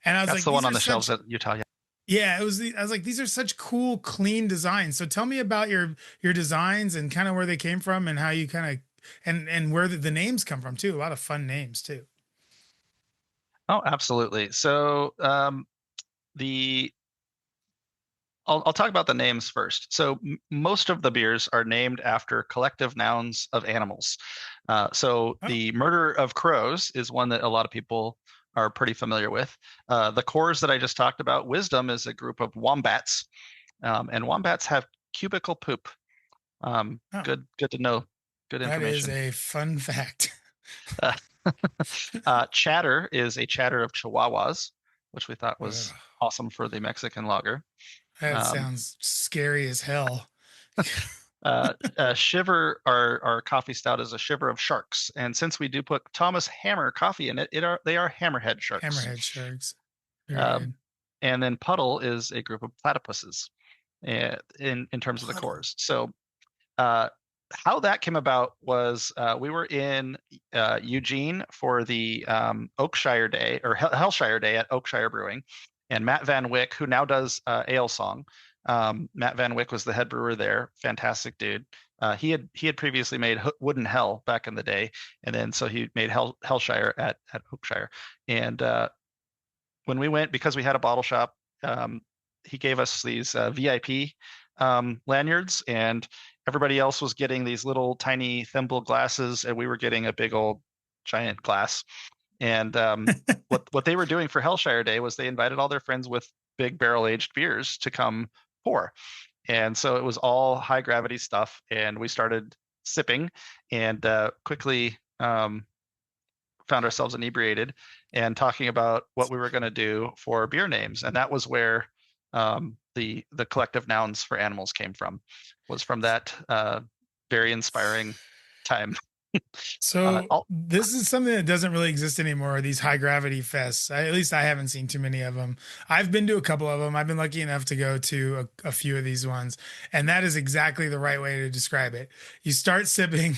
And I was That's like, the one these on are the shelves such- at Utah. Yeah. Yeah, it was. I was like, these are such cool, clean designs. So tell me about your designs and kind of where they came from and how you kind of and where the names come from too. A lot of fun names too. Oh, absolutely. So the I'll talk about the names first. So most of the beers are named after collective nouns of animals. So Oh, the Murder of Crows is one that a lot of people are pretty familiar with. The cores that I just talked about, Wisdom is a group of wombats, and wombats have cubicle poop. oh, Good to know. Good that is information. a fun fact. Uh, Chatter is a chatter of Chihuahuas, which we thought Ugh, was awesome for the Mexican lager. that Um, sounds scary as hell. Shiver, our coffee stout, is a shiver of sharks, and since we do put Thomas Hammer coffee in it, they are hammerhead sharks. Hammerhead sharks. Very Um, good. and then Puddle is a group of platypuses, in terms of the Puddle. cores. So uh, how that came about was we were in Eugene for the Oakshire Day or Hellshire Day at Oakshire Brewing, and Matt Van Wyck, who now does Ale Song. Matt Van Wyck was the head brewer there. Fantastic dude. He had previously made Wooden Hell back in the day, and then so he made Hellshire at Oakshire. And when we went, because we had a bottle shop, he gave us these VIP lanyards, and everybody else was getting these little tiny thimble glasses, and we were getting a big old giant glass. And what they were doing for Hellshire Day was they invited all their friends with big barrel aged beers to come pour. And so it was all high gravity stuff, and we started sipping and quickly found ourselves inebriated and talking about what we were going to do for beer names. And that was where the collective nouns for animals came from, was from that very inspiring time. So I'll, this is something that doesn't really exist anymore. These high gravity fests. At least I haven't seen too many of them. I've been to a couple of them. I've been lucky enough to go to a few of these ones, and that is exactly the right way to describe it. You start sipping,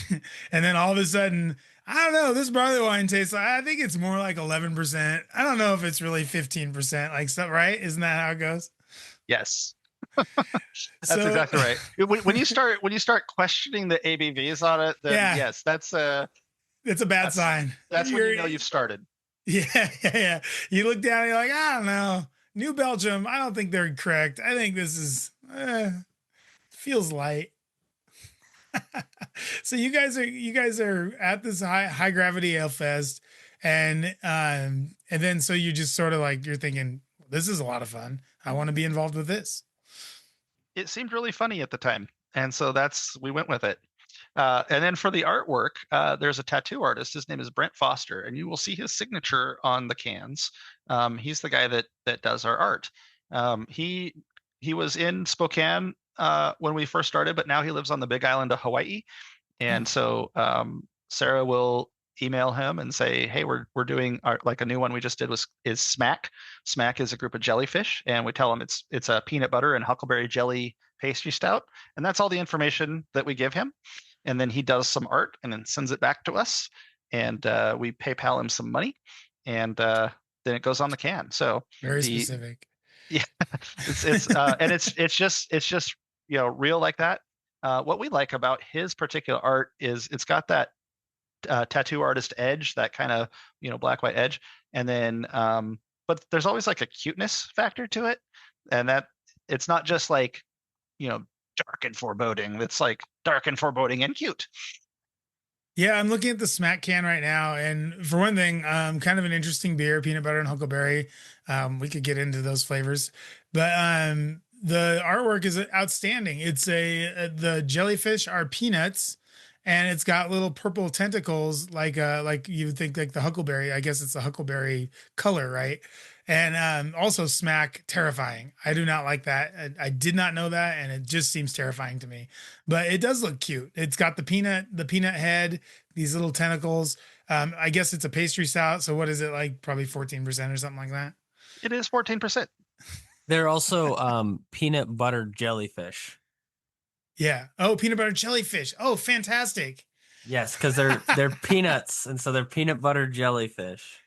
and then all of a sudden, I don't know. This barley wine tastes like, I think it's more like 11%. I don't know if it's really 15%. Like stuff, right? Isn't that how it goes? yes, that's So exactly right. When you start questioning the ABVs on it, then yeah, yes, it's a bad that's sign. that's when you You're know you've started. Yeah, yeah, yeah. You look down, and you're like, I don't know. New Belgium, I don't think they're correct. I think this is feels light. So you guys are at this high gravity ale fest, and then so you just sort of like you're thinking, this is a lot of fun. I want to be involved with this. It seemed really funny at the time, and so we went with it. And then for the artwork, there's a tattoo artist. His name is Brent Foster, and you will see his signature on the cans. He's the guy that does our art. He was in Spokane when we first started, but now he lives on the Big Island of Hawaii. Oh, And so Sarah will email him and say, "Hey, we're doing like a new one we just did is Smack. Smack is a group of jellyfish, and we tell him it's a peanut butter and huckleberry jelly pastry stout, and that's all the information that we give him. And then he does some art and then sends it back to us, and we PayPal him some money, and then it goes on the can. So very the specific. yeah, and it's just real like that. What we like about his particular art is it's got that tattoo artist edge, that kind of black white edge, and then but there's always like a cuteness factor to it, and that it's not just like dark and foreboding. It's like dark and foreboding and cute. Yeah, I'm looking at the Smack can right now, and for one thing, kind of an interesting beer, peanut butter and huckleberry. We could get into those flavors, but the artwork is outstanding. It's the jellyfish are peanuts, and it's got little purple tentacles, like you would think like the huckleberry. I guess it's the huckleberry color, right? And also Smack, terrifying. I do not like that. I did not know that, and it just seems terrifying to me. But it does look cute. It's got the peanut head, these little tentacles. I guess it's a pastry stout. So what is it, like? Probably 14% or something like that. It is 14%. They're also peanut butter jellyfish. Yeah. Oh, peanut butter jellyfish. Oh, fantastic. Yes, because they're peanuts, and so they're peanut butter jellyfish.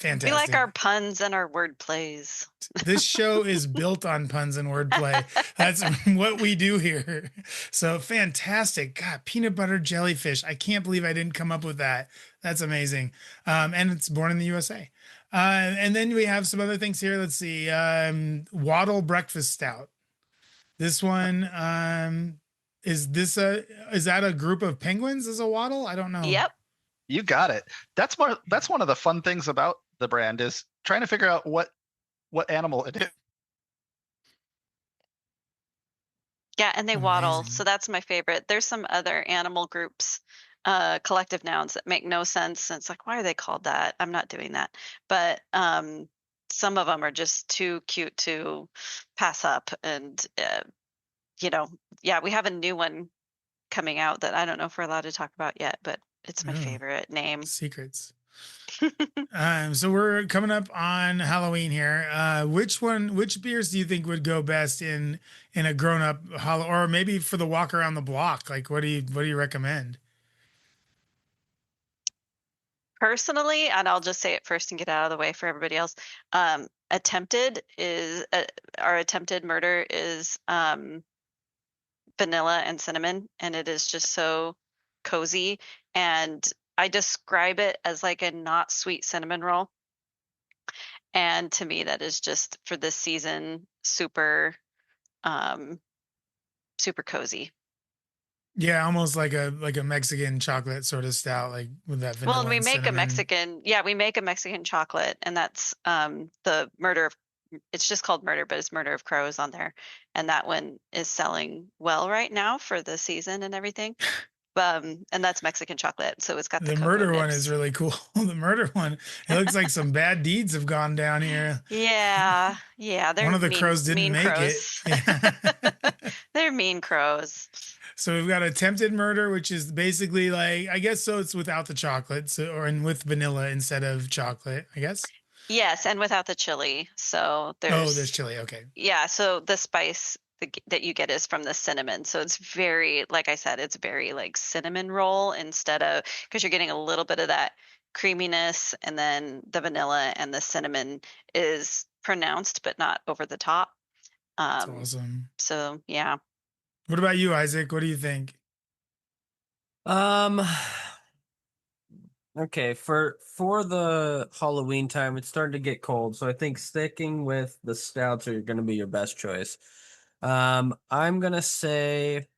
Fantastic. We like our puns and our word plays. This show is built on puns and wordplay. That's what we do here. So fantastic. God, peanut butter jellyfish. I can't believe I didn't come up with that. That's amazing. And it's born in the USA. And then we have some other things here. Let's see. Waddle breakfast stout. This one, is that a group of penguins as a waddle? I don't know. Yep. You got it. That's one of the fun things about the brand is trying to figure out what animal it is. Yeah, and they waddle. Amazing. So that's my favorite. There's some other animal groups, collective nouns that make no sense. And it's like, why are they called that? I'm not doing that. But some of them are just too cute to pass up. And, we have a new one coming out that I don't know if we're allowed to talk about yet, but it's my favorite name. Secrets. So we're coming up on Halloween here. Which beers do you think would go best in a grown up or maybe for the walk around the block? Like, what do you recommend? Personally, and I'll just say it first and get out of the way for everybody else. Attempted murder is vanilla and cinnamon, and it is just so cozy. And I describe it as like a not sweet cinnamon roll. And to me, that is just for this season, super cozy. Yeah, almost like a Mexican chocolate sort of stout, like with that vanilla. Well, and we and make cinnamon. we make a Mexican chocolate, and that's the murder of, it's just called murder, but it's murder of crows on there. And that one is selling well right now for the season and everything. And that's Mexican chocolate, so it's got the murder one nips. is really cool. The murder one, it looks like some bad deeds have gone down here. Yeah, they're one of the mean, crows didn't make crows. it. Yeah. They're mean crows. So we've got attempted murder, which is basically like, I guess, so it's without the chocolate, and with vanilla instead of chocolate, I guess. Yes, and without the chili. So there's chili. Okay. Yeah, so the spice that you get is from the cinnamon. So it's very, like I said, it's very like cinnamon roll instead of, because you're getting a little bit of that creaminess, and then the vanilla and the cinnamon is pronounced but not over the top. That's awesome. So yeah. What about you, Isaac? What do you think? Okay, for the Halloween time, it's starting to get cold, so I think sticking with the stouts are going to be your best choice. I'm gonna say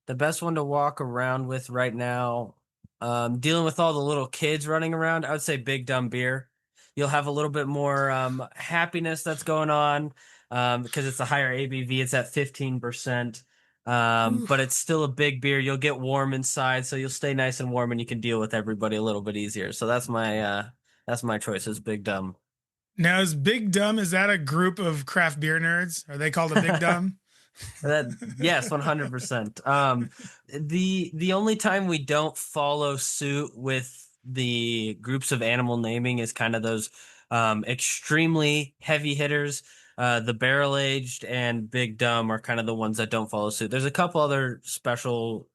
the best one to walk around with right now, dealing with all the little kids running around, I would say Big Dumb Beer. You'll have a little bit more happiness that's going on because it's a higher ABV. It's at 15%. But it's still a big beer. You'll get warm inside, so you'll stay nice and warm, and you can deal with everybody a little bit easier. So that's my choice, is Big Dumb. Now, is Big Dumb, is that a group of craft beer nerds? Are they called a Big Dumb? Yes, 100%. The only time we don't follow suit with the groups of animal naming is kind of those extremely heavy hitters. The barrel aged and Big Dumb are kind of the ones that don't follow suit. There's a couple other special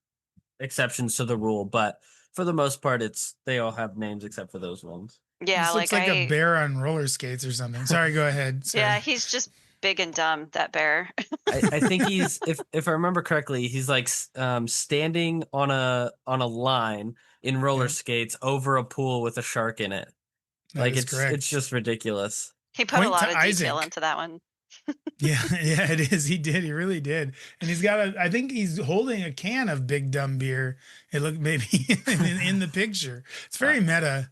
exceptions to the rule, but for the most part, they all have names except for those ones. Yeah, this looks like a bear on roller skates or something. Sorry, go ahead. Sorry. Yeah, he's just big and dumb, that bear. I think he's, if I remember correctly, he's like standing on a line in roller skates over a pool with a shark in it. Like it's just ridiculous. He put a lot of detail into that one. Yeah, it is. He did. He really did. And he's got I think he's holding a can of Big Dumb beer. It looked maybe in the picture. It's very meta.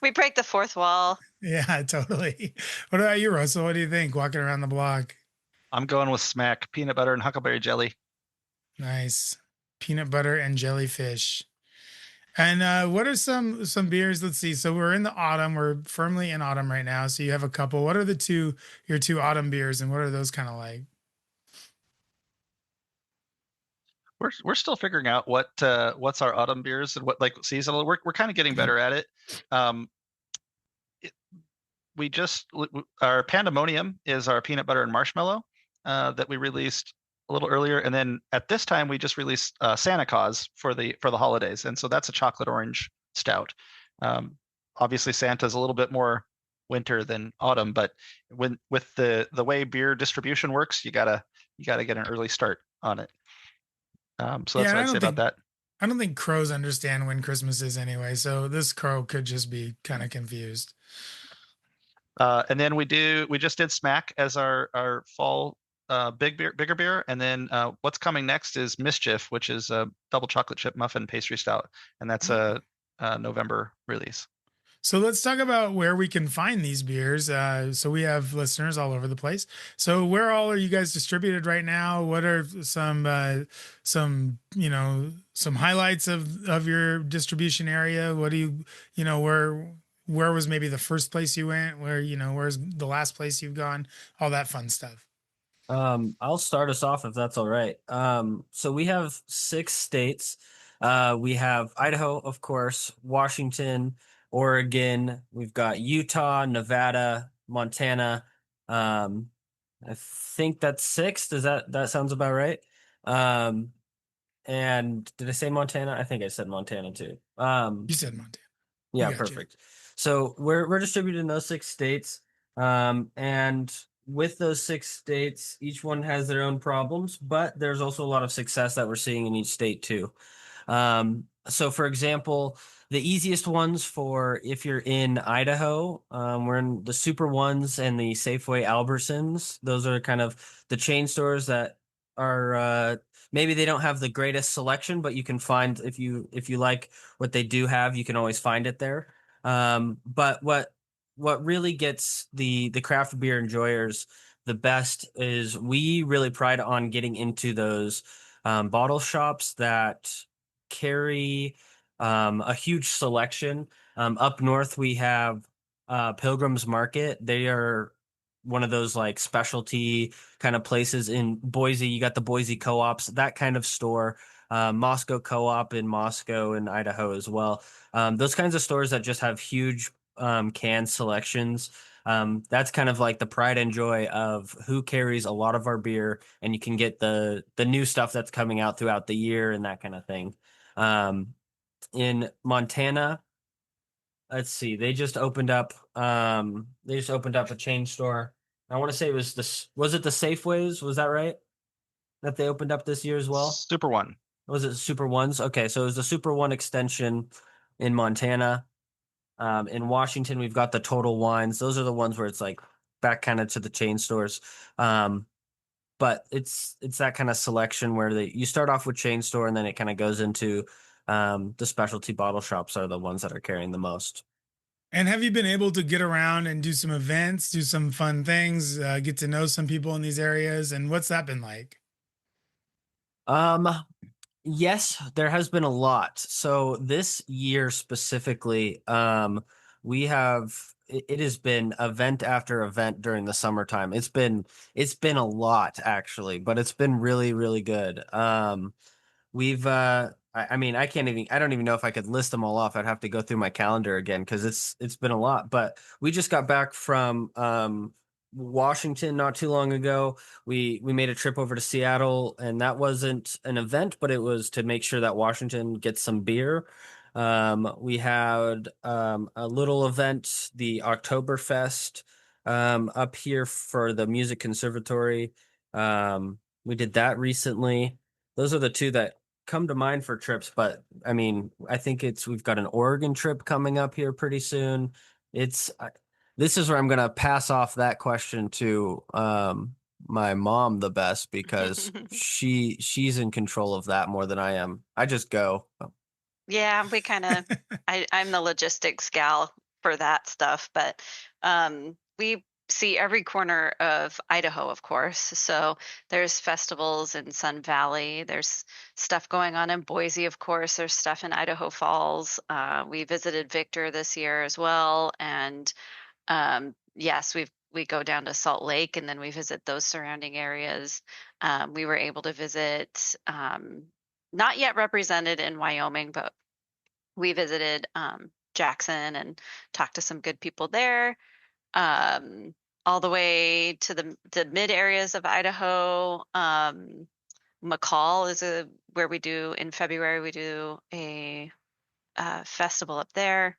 We break the fourth wall. Yeah, totally. What about you, Russell? What do you think walking around the block? I'm going with Smack, peanut butter and huckleberry jelly. Nice. Peanut butter and jellyfish. And what are some beers? Let's see. So we're in the autumn. We're firmly in autumn right now. So you have a couple. What are your two autumn beers, and what are those kind of like? We're still figuring out what's our autumn beers and what like seasonal. We're kind of getting better at it. Our Pandemonium is our peanut butter and marshmallow that we released a little earlier, and then at this time we just released Santa Claus for the holidays, and so that's a chocolate orange stout. obviously Santa's a little bit more winter than autumn, but with the way beer distribution works, you gotta get an early start on it. So Yeah, that's and what I'd say about that. I don't think crows understand when Christmas is anyway, so this crow could just be kind of confused. And then we just did Smack as our fall bigger beer, and then what's coming next is Mischief, which is a double chocolate chip muffin pastry stout, and that's a November release. So let's talk about where we can find these beers. So we have listeners all over the place. So where all are you guys distributed right now? What are some some highlights of your distribution area? What do where was maybe the first place you went? Where's the last place you've gone? All that fun stuff. I'll start us off if that's all right. So we have 6 states. We have Idaho, of course, Washington, Oregon. We've got Utah, Nevada, Montana. I think that's 6. Does that sounds about right? And did I say Montana? I think I said Montana too. You said Montana. Yeah, got you. perfect. So we're distributed in those 6 states, and with those 6 states, each one has their own problems, but there's also a lot of success that we're seeing in each state too. So for example, the easiest ones for if you're in Idaho, we're in the Super Ones and the Safeway Albertsons. Those are kind of the chain stores that are maybe they don't have the greatest selection, but you can find if you like what they do have, you can always find it there. But what really gets the craft beer enjoyers the best is we really pride on getting into those bottle shops that carry a huge selection. Up north, we have Pilgrim's Market. They are one of those like specialty kind of places. In Boise, you got the Boise Co-ops, that kind of store. Moscow Co-op in Moscow and Idaho as well. Those kinds of stores that just have huge can selections. That's kind of like the pride and joy of who carries a lot of our beer, and you can get the new stuff that's coming out throughout the year and that kind of thing. In Montana, let's see, they just opened up a chain store. I want to say it was was it the Safeways? Was that right? That they opened up this year as well? Super One. Was it Super Ones? Okay, so it was the Super One extension in Montana. In Washington, we've got the Total Wines. Those are the ones where it's like back kind of to the chain stores. But it's that kind of selection where you start off with chain store and then it kind of goes into the specialty bottle shops are the ones that are carrying the most. And have you been able to get around and do some events, do some fun things, get to know some people in these areas? And what's that been like? Yes, there has been a lot. So this year specifically, we have it has been event after event during the summertime. It's been a lot actually, but it's been really, really good. We've I mean I don't even know if I could list them all off. I'd have to go through my calendar again because it's been a lot. But we just got back from Washington not too long ago. We made a trip over to Seattle, and that wasn't an event, but it was to make sure that Washington gets some beer. We had a little event, the Oktoberfest, up here for the Music Conservatory. We did that recently. Those are the two that come to mind for trips, but I mean, I think we've got an Oregon trip coming up here pretty soon. This is where I'm gonna pass off that question to my mom the best because she's in control of that more than I am. I just go. Yeah, we kind of, I'm the logistics gal for that stuff, but we see every corner of Idaho, of course. So there's festivals in Sun Valley. There's stuff going on in Boise, of course. There's stuff in Idaho Falls. We visited Victor this year as well. And yes, we go down to Salt Lake and then we visit those surrounding areas. We were able to visit, not yet represented in Wyoming, but we visited Jackson and talked to some good people there. All the way to the mid areas of Idaho. McCall is where we do in February. We do a festival up there,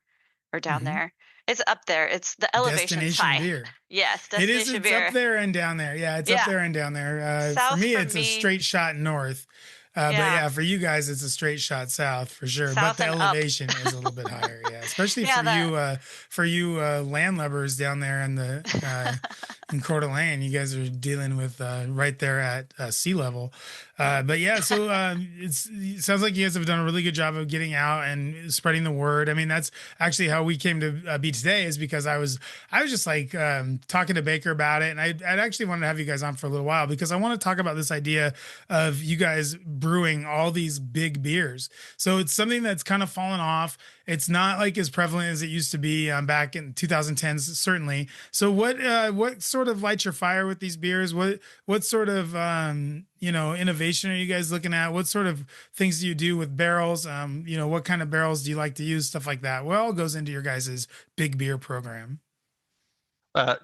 or down Mhm. there. It's up there. It's the elevation's Destination high. beer. Yes, It is. destination It's up beer. there and down there. Yeah, it's up Yeah. there and down there. For South me, for it's a me. straight shot north. But Yeah. yeah, for you guys, it's a straight shot south for sure. But South the and up. elevation is a little bit higher. Yeah, especially Yeah, for you landlubbers down there in the in Coeur d'Alene. You guys are dealing with right there at sea level. But yeah, so it sounds like you guys have done a really good job of getting out and spreading the word. I mean, that's actually how we came to be today, is because I was just like talking to Baker about it, and I'd actually wanted to have you guys on for a little while because I want to talk about this idea of you guys brewing all these big beers. So it's something that's kind of fallen off. It's not like as prevalent as it used to be back in 2010s, certainly. So what sort of lights your fire with these beers? What sort of innovation are you guys looking at? What sort of things do you do with barrels? What kind of barrels do you like to use? Stuff like that. What all goes into your guys' big beer program? Uh,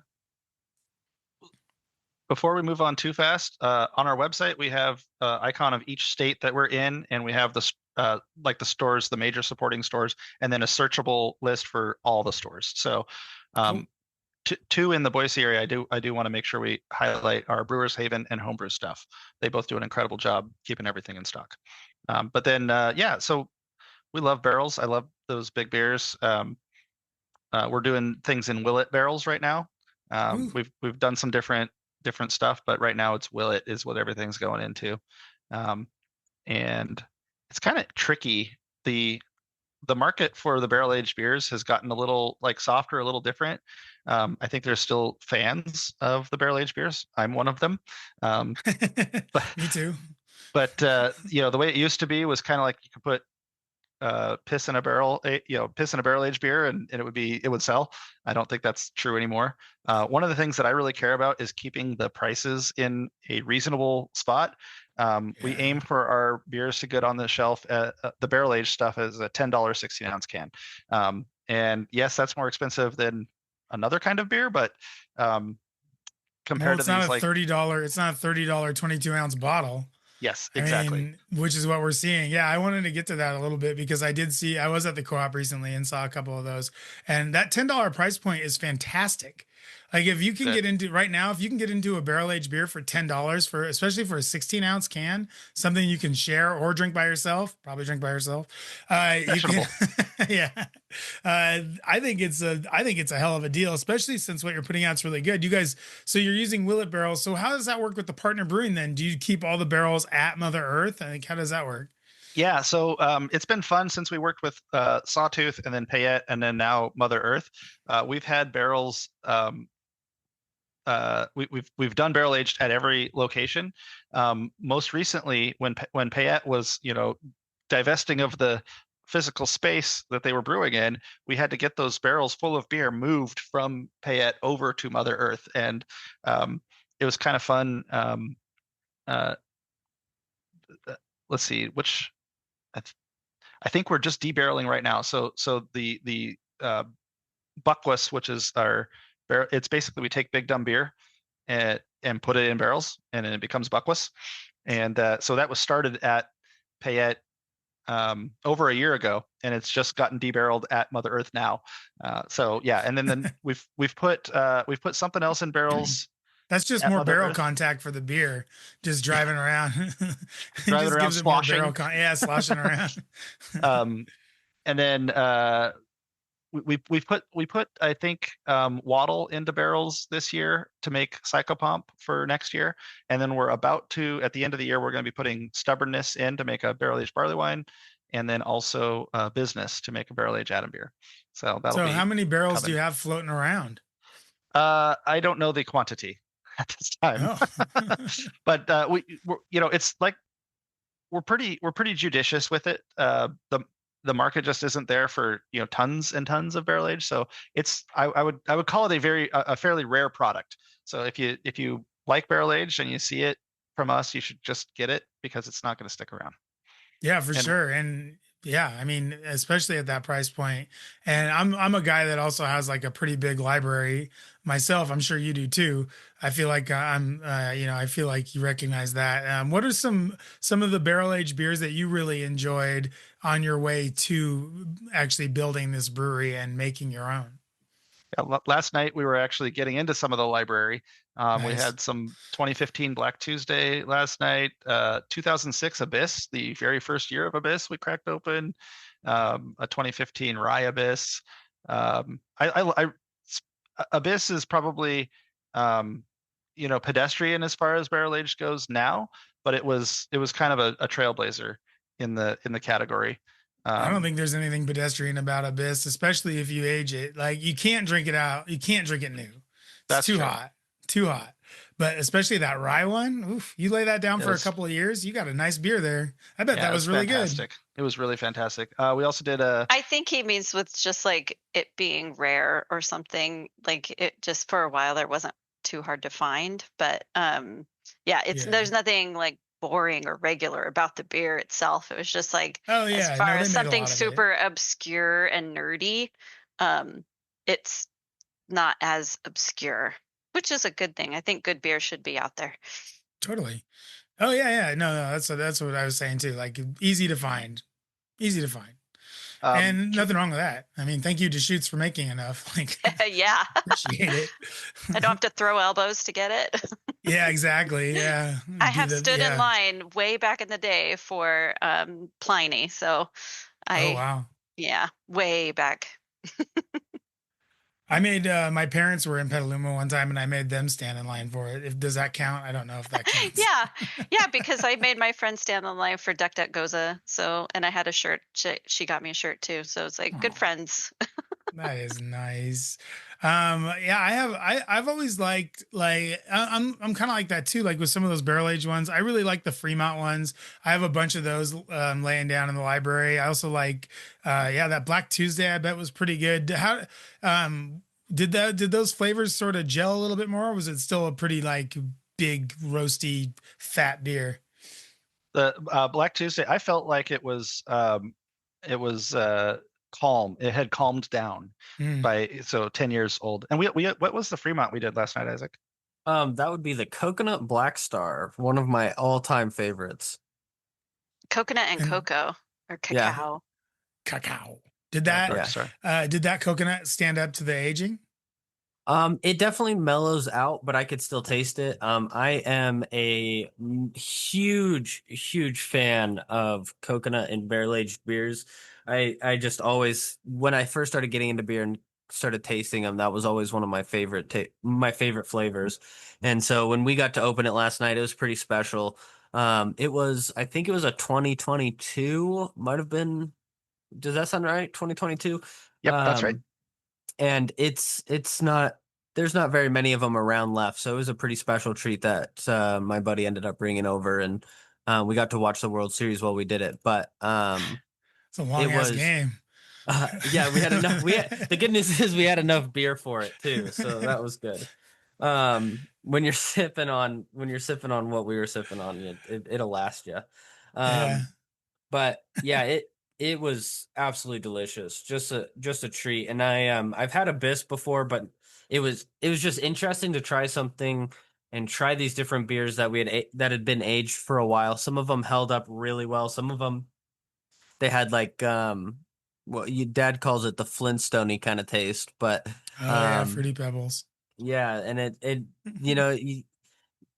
Before we move on too fast, on our website we have icon of each state that we're in, and we have the like the stores, the major supporting stores, and then a searchable list for all the stores. So, Cool. two in the Boise area, I do want to make sure we highlight our Brewers Haven and Homebrew stuff. They both do an incredible job keeping everything in stock. But then yeah, so we love barrels. I love those big beers. We're doing things in Willet barrels right now. Ooh. We've done some different stuff, but right now it's Willet is what everything's going into. And it's kind of tricky. The market for the barrel aged beers has gotten a little like softer, a little different. I think there's still fans of the barrel aged beers. I'm one of them. But Me too. but the way it used to be was kind of like you could put piss in a barrel, piss in a barrel aged beer, and it would sell. I don't think that's true anymore. One of the things that I really care about is keeping the prices in a reasonable spot. We aim for our beers to get on the shelf. The barrel aged stuff is a $10 16-ounce can. And yes, that's more expensive than another kind of beer, but compared to these, like $30. It's not a $30 22-ounce bottle. yes, I exactly. mean, which is what we're seeing. Yeah, I wanted to get to that a little bit because I was at the co-op recently and saw a couple of those. And that $10 price point is fantastic. Like if you can get into right now, if you can get into a barrel aged beer for $10 especially for a 16-ounce can, something you can share or drink by yourself, probably drink by yourself. You can, yeah. I think it's a hell of a deal, especially since what you're putting out is really good. You guys, so you're using Willet barrels. So how does that work with the Partner Brewing then? Do you keep all the barrels at Mother Earth? I think, how does that work? Yeah, so it's been fun since we worked with Sawtooth and then Payette and then now Mother Earth. We've had barrels. We've done barrel aged at every location. Most recently, when Payette was divesting of the physical space that they were brewing in, we had to get those barrels full of beer moved from Payette over to Mother Earth, and it was kind of fun. Let's see, which I think we're just debarreling right now. So the Buckwus, which is our barrel, it's basically we take Big Dumb beer and put it in barrels, and then it becomes Buckwus. And so that was started at Payette over a year ago, and it's just gotten debarreled at Mother Earth now. So yeah, and then we've put something else in barrels. That's just more Mother barrel Earth contact for the beer, just driving around. Driving around sloshing. Sloshing around. And then we put I think wattle into barrels this year to make psychopomp for next year, and then we're about to, at the end of the year, we're going to be putting stubbornness in to make a barrel aged barley wine, and then also business to make a barrel aged Adam beer. So how many barrels do you have floating around? I don't know the quantity at this time. Oh. But it's like we're pretty judicious with it. The market just isn't there for tons and tons of barrel age, so it's I would call it a fairly rare product. So if you like barrel aged and you see it from us, you should just get it because it's not going to stick around. Yeah, for sure. And Yeah, I mean, especially at that price point. And I'm a guy that also has like a pretty big library myself. I'm sure you do too. I feel like I feel like you recognize that. What are some of the barrel aged beers that you really enjoyed on your way to actually building this brewery and making your own? Yeah, last night we were actually getting into some of the library. We Nice. had some 2015 Black Tuesday last night, 2006 Abyss, the very first year of Abyss, we cracked open, a 2015 Rye Abyss. Abyss is probably, pedestrian as far as barrel aged goes now, but it was kind of a trailblazer in the category. I don't Um, think there's anything pedestrian about Abyss, especially if you age it. Like you can't drink it out. You can't drink it new. It's that's too true. hot. Too hot. But especially that rye one, oof, you lay that down It for a was couple of years, you got a nice beer there. I bet Yeah, that it was was really good. fantastic. It was really fantastic. We also did I think he means with just like it being rare or something. Like it just for a while there wasn't too hard to find, but yeah, it's Yeah. there's nothing like boring or regular about the beer itself. It was just like Oh as yeah, far no, they as made a something lot of it. super obscure and nerdy, um, it's not as obscure, which is a good thing. I think good beer should be out there. Totally. Oh yeah, yeah. No, no, that's what I was saying too. Like easy to find. Easy to find. um, And nothing wrong with that. I mean, thank you to Shoots for making enough. Like Yeah, appreciate it. I don't have to throw elbows to get it. Yeah, exactly. Yeah. I Do have the stood in yeah. line way back in the day for Pliny, so Oh I wow. yeah, way back. I made my parents were in Petaluma one time and I made them stand in line for it. If does that count? I don't know if that counts. Yeah, yeah, because I made my friend stand in line for Duck Duck Goza, so and I had a shirt. She got me a shirt too, so it's like good Oh, friends. that is nice. Yeah, I've always liked I'm kind of like that too. Like with some of those barrel aged ones, I really like the Fremont ones. I have a bunch of those laying down in the library. I also like yeah, that Black Tuesday I bet was pretty good. How um did those flavors sort of gel a little bit more, or was it still a pretty like big roasty fat beer? the Black Tuesday, I felt like it was calm. It had calmed down Mm. by 10 years old. And we what was the Fremont we did last night, Isaac? That would be the Coconut Black Star, one of my all-time favorites. Coconut and And cocoa or Yeah, cacao. cacao. Did Yeah, that dark yeah. star. did that coconut stand up to the aging? It definitely mellows out, but I could still taste it. I am a huge, huge fan of coconut and barrel aged beers. I just always, when I first started getting into beer and started tasting them, that was always one of my my favorite flavors. And so when we got to open it last night, it was pretty special. I think it was a 2022, might have been. Does that sound right? 2022. Yep, that's right. And it's not there's not very many of them around left, so it was a pretty special treat that my buddy ended up bringing over, and we got to watch the World Series while we did it. But It's a it long ass was game. yeah, we had enough. The good news is we had enough beer for it too, so that was good. When you're sipping on what we were sipping on, it'll last you. Yeah. But yeah, it was absolutely delicious. Just a treat. And I've had Abyss before, but it was just interesting to try something and try these different beers that had been aged for a while. Some of them held up really well. Some of them they had like well, your dad calls it the Flintstone kind of taste, but Oh yeah, um Fruity Pebbles. yeah, and it you know,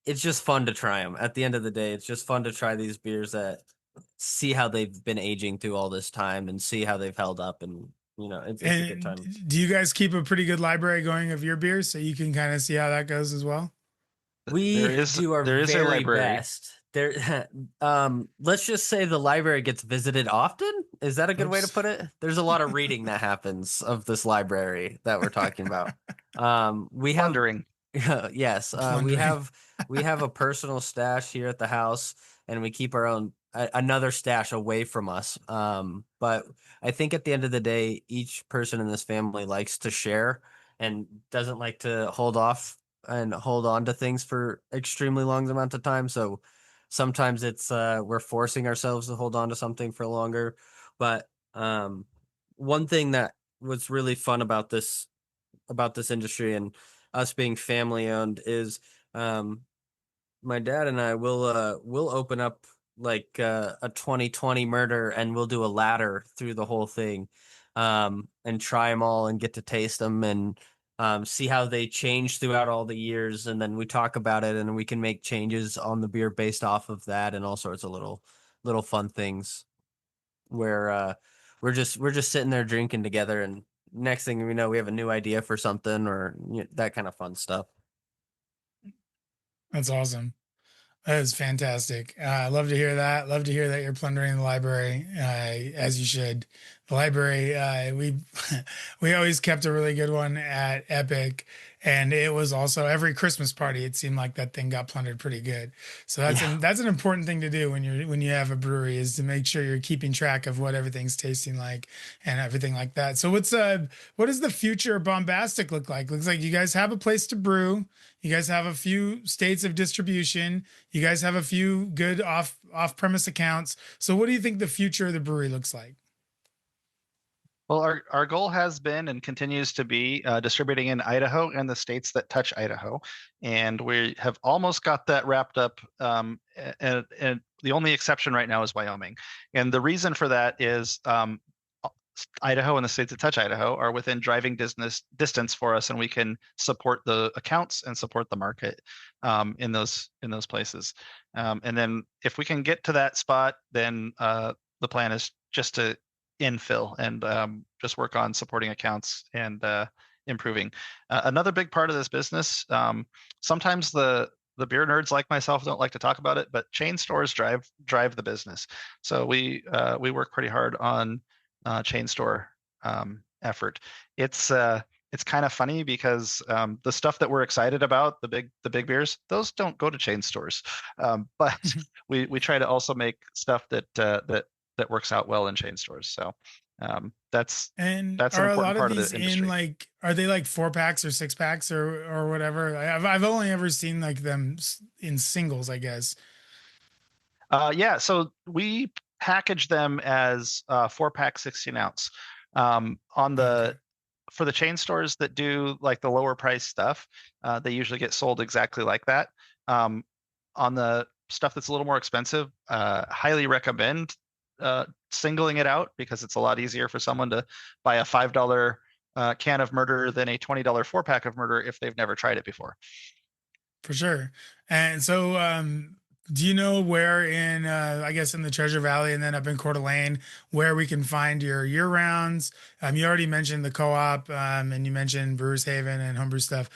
it's just fun to try them. At the end of the day, it's just fun to try these beers that see how they've been aging through all this time and see how they've held up, and it's a good And time. do you guys keep a pretty good library going of your beers so you can kind of see how that goes as well? We There is do our there is a very library. best. There, let's just say the library gets visited often. Is that a good way to Oops. put it? There's a lot of reading that happens of this library that we're talking about. We have Wondering. yes, Plundering. we have a personal stash here at the house, and we keep our own another stash away from us. But I think at the end of the day, each person in this family likes to share and doesn't like to hold off and hold on to things for extremely long amount of time. So sometimes it's we're forcing ourselves to hold on to something for longer, But one thing that was really fun about this industry and us being family owned is my dad and I will open up like a 2020 murder, and we'll do a ladder through the whole thing, and try them all and get to taste them and see how they change throughout all the years. And then we talk about it, and we can make changes on the beer based off of that, and all sorts of little fun things where we're just sitting there drinking together, and next thing we know, we have a new idea for something, or that kind of fun stuff. That's awesome. That is fantastic. I love to hear that. Love to hear that you're plundering the library, as you should. The library, we always kept a really good one at Epic, and it was also every Christmas party. It seemed like that thing got plundered pretty good. So that's an important thing to do when you have a brewery, is to make sure you're keeping track of what everything's tasting like and everything like that. So what does the future of Bombastic look like? Looks like you guys have a place to brew. You guys have a few states of distribution. You guys have a few good off-premise accounts. So what do you think the future of the brewery looks like? Well, our goal has been and continues to be distributing in Idaho and the states that touch Idaho, and we have almost got that wrapped up. And the only exception right now is Wyoming, and the reason for that is Idaho and the states that touch Idaho are within driving distance for us, and we can support the accounts and support the market in those places. And then if we can get to that spot, then the plan is just to infill and just work on supporting accounts and improving. Another big part of this business, sometimes the beer nerds like myself don't like to talk about it, but chain stores drive the business. So we work pretty hard on chain store effort. It's kind of funny because the stuff that we're excited about, the big beers, those don't go to chain stores. But we try to also make stuff that works out well in chain stores. So that's an important part of the industry. Are they like 4-packs or 6-packs or whatever? I've only ever seen like them in singles, I guess. Yeah, so we package them as 4-pack 16-ounce. For the chain stores that do like the lower price stuff, they usually get sold exactly like that. On the stuff that's a little more expensive, highly recommend singling it out, because it's a lot easier for someone to buy a $5 can of murder than a $20 4-pack of murder if they've never tried it before. For sure. And so do you know where in I guess in the Treasure Valley and then up in Coeur d'Alene where we can find your year rounds? You already mentioned the co-op, and you mentioned Brewers Haven and homebrew stuff.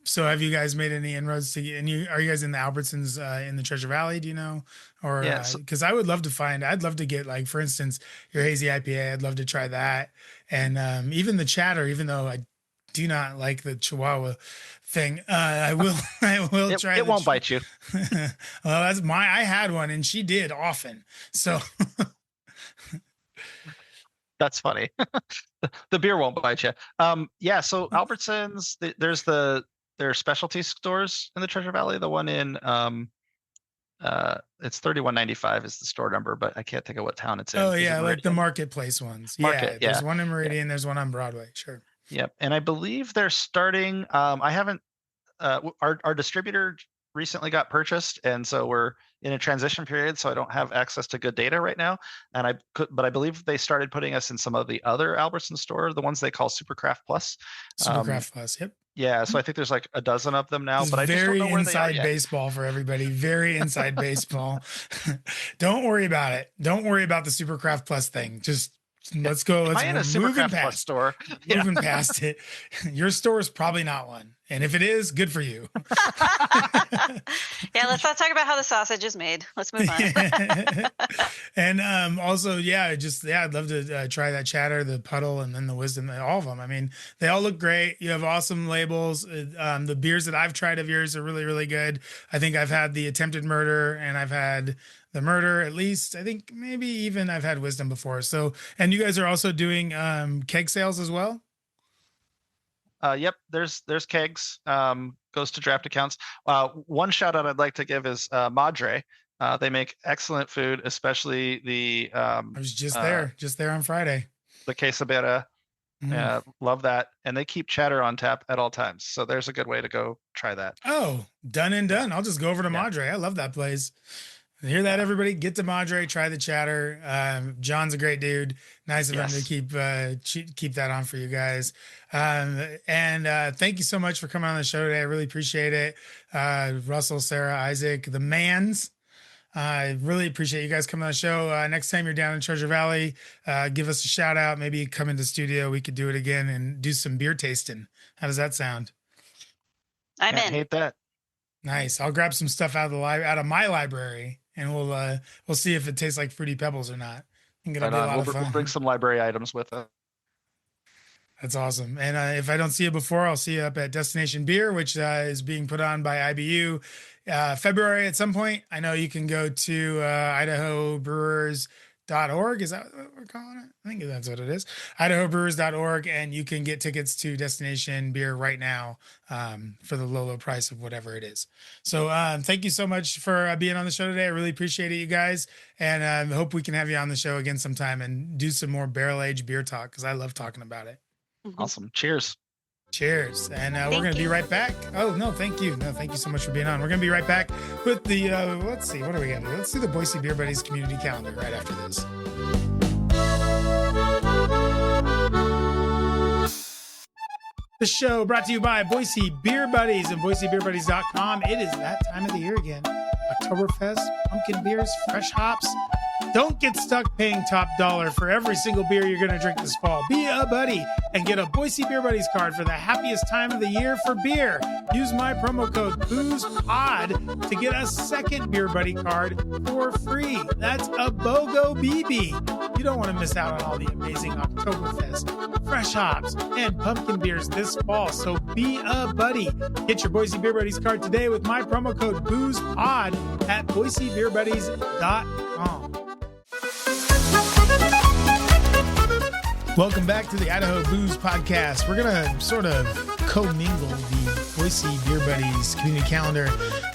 So have you guys made any inroads to get, are you guys in the Albertsons in the Treasure Valley, do you know? Or because I'd love to get, like, for instance, your hazy IPA. I'd love to try that. And even the Chatter, even though I do not like the Chihuahua thing, I will try. It won't bite you. Well, I had one and she did often. So that's funny. The beer won't bite you. Yeah. So Albertsons, there's their specialty stores in the Treasure Valley. The one in it's 3195 is the store number, but I can't think of what town it's in. Oh yeah, like the marketplace ones. Yeah. There's one in Meridian. Yeah. There's one on Broadway. Sure. Yep. And I believe they're starting. I haven't. Our distributor recently got purchased, and so we're in a transition period. So I don't have access to good data right now. But I believe they started putting us in some of the other Albertson stores, the ones they call Supercraft Plus. Supercraft Plus. Yep. Yeah, so I think there's like a dozen of them now, It's but I just don't know where they are inside yet. baseball for everybody. Very inside baseball. Don't worry about it. Don't worry about the Supercraft Plus thing. Just let's go. Am I in a Supercraft Plus store? Moving past it. Your store is probably not one. And if it is, good for you. Yeah, let's not talk about how the sausage is made. Let's move on. And also, I'd love to try that Chatter, the Puddle, and then the Wisdom, all of them. I mean, they all look great. You have awesome labels. The beers that I've tried of yours are really, really good. I think I've had the Attempted Murder, and I've had the Murder, at least. I think maybe even I've had Wisdom before. So, and you guys are also doing keg sales as well? Yep, there's kegs, goes to draft accounts. One shout out I'd like to give is Madre. They make excellent food, especially the I was just there on Friday. the quesabera. Love that. And they keep cheddar on tap at all times. So there's a good way to go try that. Oh, done and done. I'll just go over to Madre. I love that place. Hear that, everybody? Get to Madre, try the chatter. John's a great dude. Nice of him to keep that on for you guys. And thank you so much for coming on the show today. I really appreciate it. Russell, Sarah, Isaac, the mans. I really appreciate you guys coming on the show. Next time you're down in Treasure Valley, give us a shout out. Maybe come into the studio. We could do it again and do some beer tasting. How does that sound? I'm in. Hate that. Nice. I'll grab some stuff out of my library, and we'll see if it tastes like Fruity Pebbles or not. I think it'll be a lot of fun. We'll bring some library items with us. That's awesome. And if I don't see you before, I'll see you up at Destination Beer, which is being put on by IBU February at some point. I know you can go to Idaho Brewers.org. Is that what we're calling it? I think that's what it is. IdahoBrewers.org, and you can get tickets to Destination Beer right now for the low price of whatever it is. So thank you so much for being on the show today. I really appreciate it, you guys. And I hope we can have you on the show again sometime and do some more barrel-aged beer talk, because I love talking about it. Awesome. Cheers. Cheers. And we're going to be right back. Oh, no, thank you. No, thank you so much for being on. We're going to be right back with the, let's see, what are we going to do? Let's do the Boise Beer Buddies community calendar right after this. The show brought to you by Boise Beer Buddies and BoiseBeerBuddies.com. It is that time of the year again. Oktoberfest, pumpkin beers, fresh hops. Don't get stuck paying top dollar for every single beer you're going to drink this fall. Be a buddy and get a Boise Beer Buddies card for the happiest time of the year for beer. Use my promo code BOOZEPOD to get a second Beer Buddy card for free. That's a BOGO BB. You don't want to miss out on all the amazing Oktoberfest, fresh hops, and pumpkin beers this fall. So be a buddy. Get your Boise Beer Buddies card today with my promo code BOOZEPOD at BoiseBeerBuddies.com. Welcome back to the Idaho Booze Podcast. We're going to sort of commingle the Boise Beer Buddies community calendar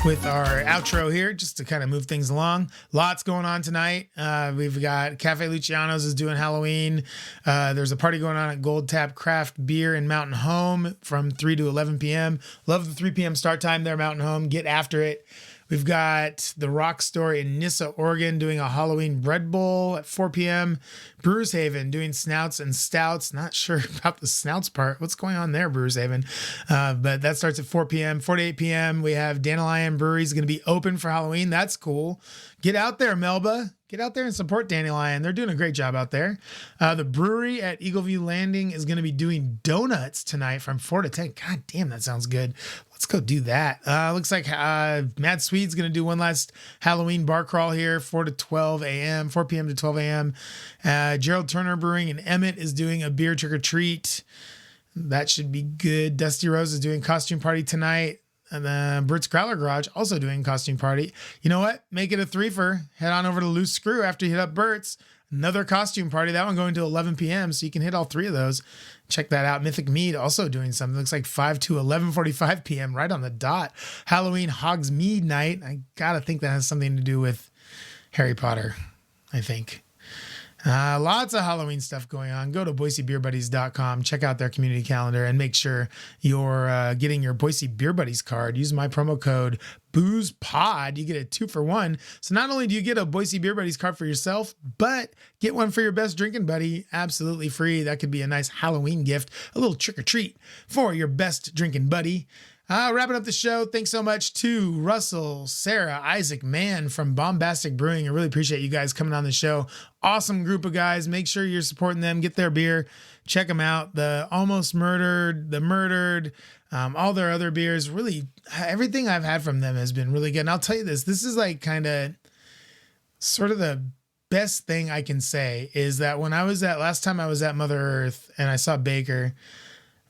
with our outro here, just to kind of move things along. Lots going on tonight. We've got Cafe Luciano's is doing Halloween. There's a party going on at Gold Tap Craft Beer in Mountain Home from 3 to 11 p.m. Love the 3 p.m. start time there, Mountain Home. Get after it. We've got the Rock Store in Nyssa, Oregon, doing a Halloween bread bowl at 4 p.m. Brewers Haven doing snouts and stouts. Not sure about the snouts part. What's going on there, Brewers Haven? But that starts at 4 p.m. 4 to 8 p.m. We have Dandelion Brewery is going to be open for Halloween. That's cool. Get out there, Melba. Get out there and support Dandelion. They're doing a great job out there. The brewery at Eagleview Landing is going to be doing donuts tonight from 4 to 10. God damn, that sounds good. Let's go do that. Looks like Mad Swede's going to do one last Halloween bar crawl here, 4 to 12 a.m., 4 p.m. to 12 a.m. Gerald Turner Brewing in Emmett is doing a beer trick or treat. That should be good. Dusty Rose is doing costume party tonight. And then Bert's Growler Garage also doing costume party. You know what? Make it a threefer. Head on over to Loose Screw after you hit up Bert's. Another costume party. That one going to 11 p.m. So you can hit all three of those. Check that out. Mythic Mead also doing something. Looks like 5 to 11:45 p.m. right on the dot. Halloween Hogs Mead night. I gotta think that has something to do with Harry Potter, I think. Lots of Halloween stuff going on. Go to BoiseBeerBuddies.com. Check out their community calendar and make sure you're getting your Boise Beer Buddies card. Use my promo code BOOZEPOD. You get a 2-for-1. So not only do you get a Boise Beer Buddies card for yourself, but get one for your best drinking buddy absolutely free. That could be a nice Halloween gift, a little trick or treat for your best drinking buddy. Wrapping up the show, thanks so much to Russell, Sarah, Isaac, Man from Bombastic Brewing. I really appreciate you guys coming on the show. Awesome group of guys. Make sure you're supporting them. Get their beer. Check them out. The Almost Murdered, the Murdered, all their other beers. Really, everything I've had from them has been really good. And I'll tell you this is like kind of sort of the best thing I can say is that when last time I was at Mother Earth and I saw Baker,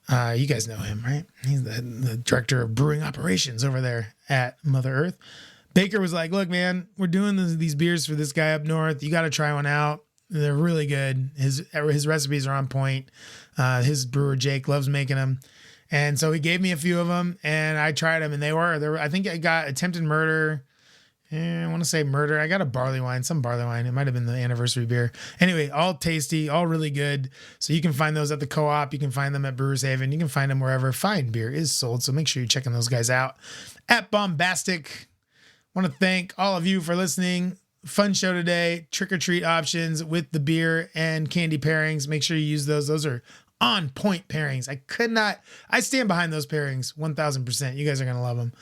you guys know him, right? He's the director of brewing operations over there at Mother Earth. Baker was like, look, man, we're doing these beers for this guy up north. You got to try one out. They're really good. His recipes are on point. His brewer, Jake, loves making them. And so he gave me a few of them and I tried them and they were I think I got Attempted Murder I want to say Murder. I got a barley wine, some barley wine. It might have been the anniversary beer. Anyway, all tasty, all really good. So you can find those at the co-op. You can find them at Brewers Haven. You can find them wherever fine beer is sold. So make sure you're checking those guys out at Bombastic. Want to thank all of you for listening. Fun show today. Trick or treat options with the beer and candy pairings. Make sure you use those. Those are on point pairings. I stand behind those pairings 1000%. You guys are going to love them.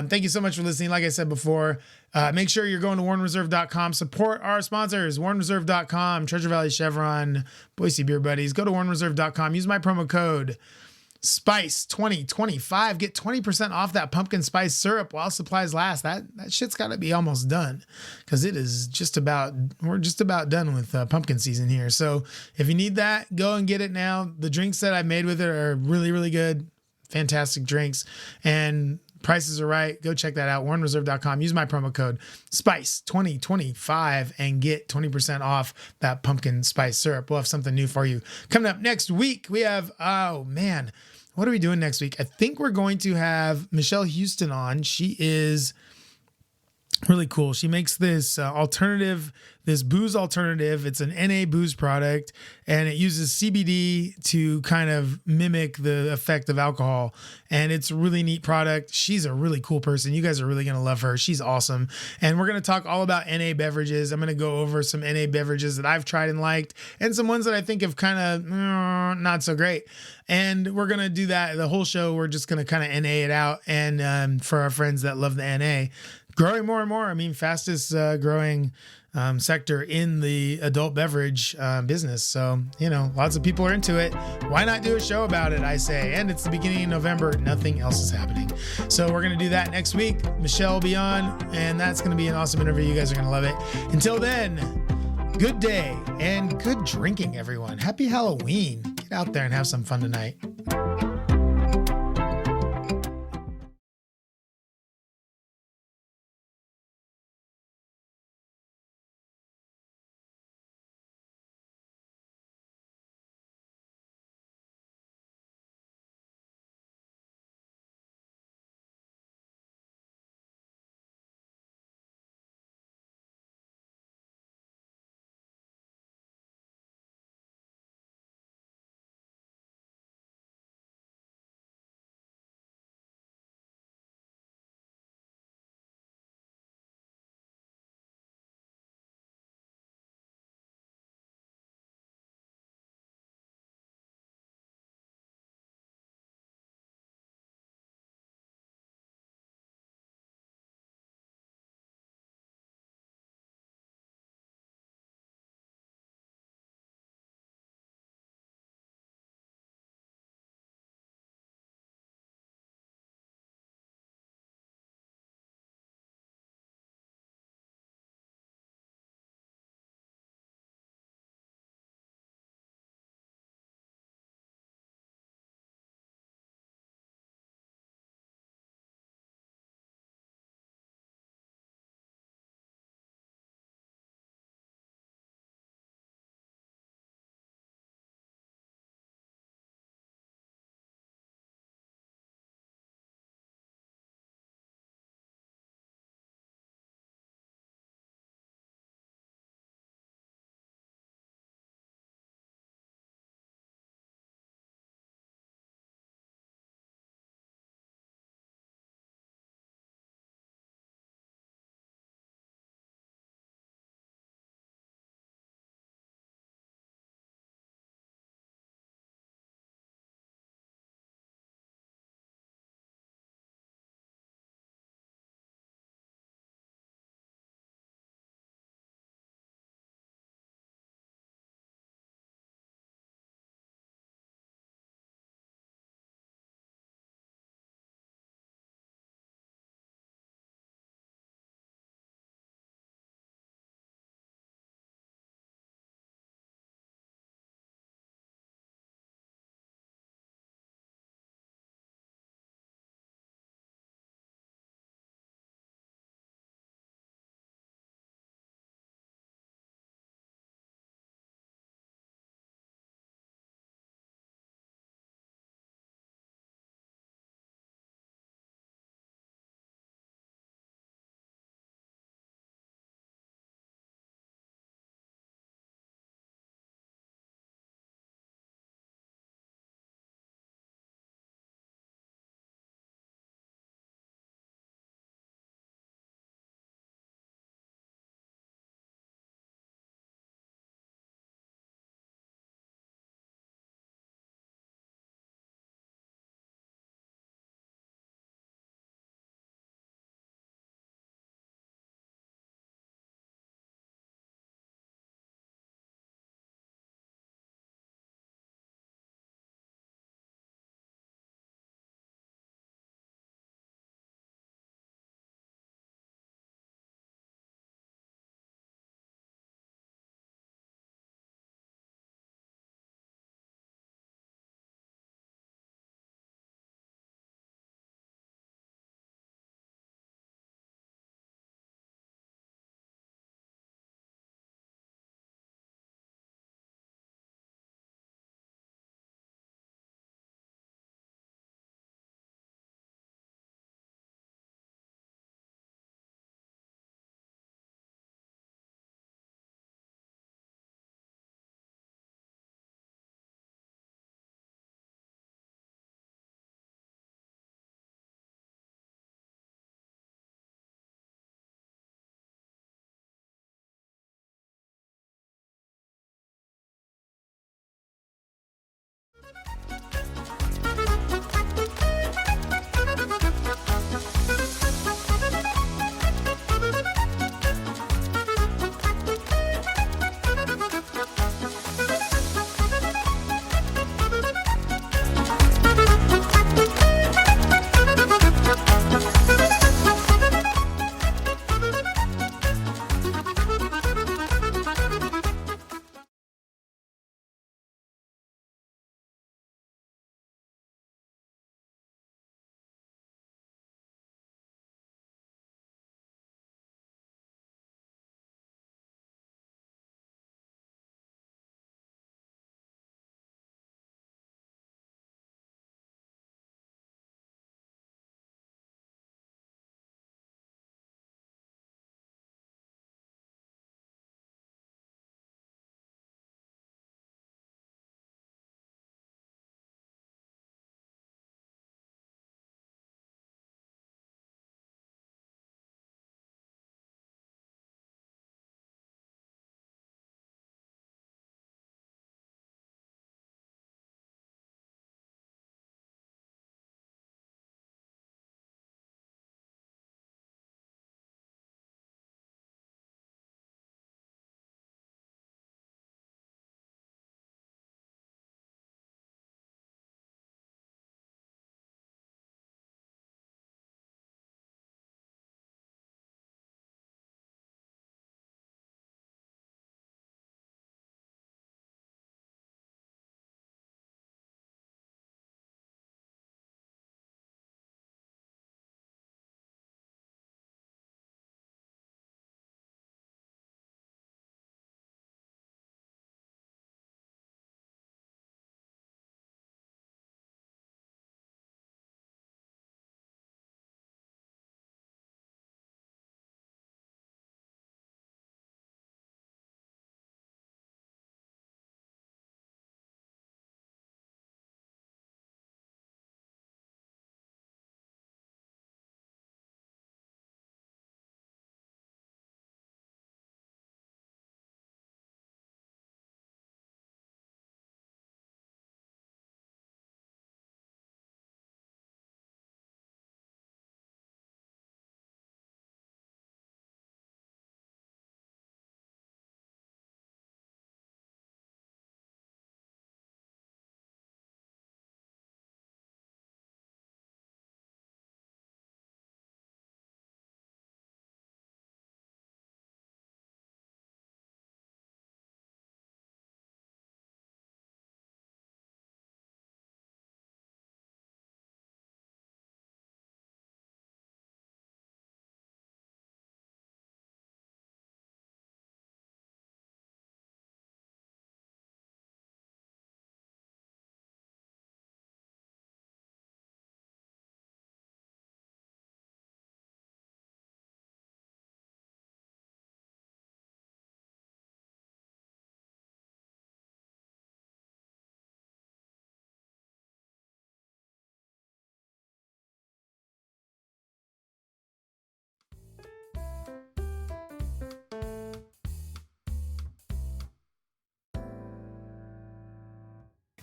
Thank you so much for listening. Like I said before, make sure you're going to warrenreserve.com. Support our sponsors, warrenreserve.com, Treasure Valley Chevron, Boise Beer Buddies. Go to warrenreserve.com. Use my promo code SPICE2025. Get 20% off that pumpkin spice syrup while supplies last. That shit's got to be almost done because we're just about done with pumpkin season here. So if you need that, go and get it now. The drinks that I made with it are really, really good. Fantastic drinks. And prices are right. Go check that out. warrenreserve.com. Use my promo code SPICE2025 and get 20% off that pumpkin spice syrup. We'll have something new for you. Coming up next week, we have, what are we doing next week? I think we're going to have Michelle Houston on. She is really cool. She makes this this booze alternative. It's an NA booze product, and it uses CBD to kind of mimic the effect of alcohol. And it's a really neat product. She's a really cool person. You guys are really going to love her. She's awesome. And we're going to talk all about NA beverages. I'm going to go over some NA beverages that I've tried and liked, and some ones that I think have kind of not so great. And we're going to do that. The whole show, we're just going to kind of NA it out. And for our friends that love the NA, growing more and more. I mean, fastest growing sector in the adult beverage business. So, lots of people are into it. Why not do a show about it, I say? And it's the beginning of November. Nothing else is happening. So we're going to do that next week. Michelle will be on, and that's going to be an awesome interview. You guys are going to love it. Until then, good day and good drinking, everyone. Happy Halloween. Get out there and have some fun tonight.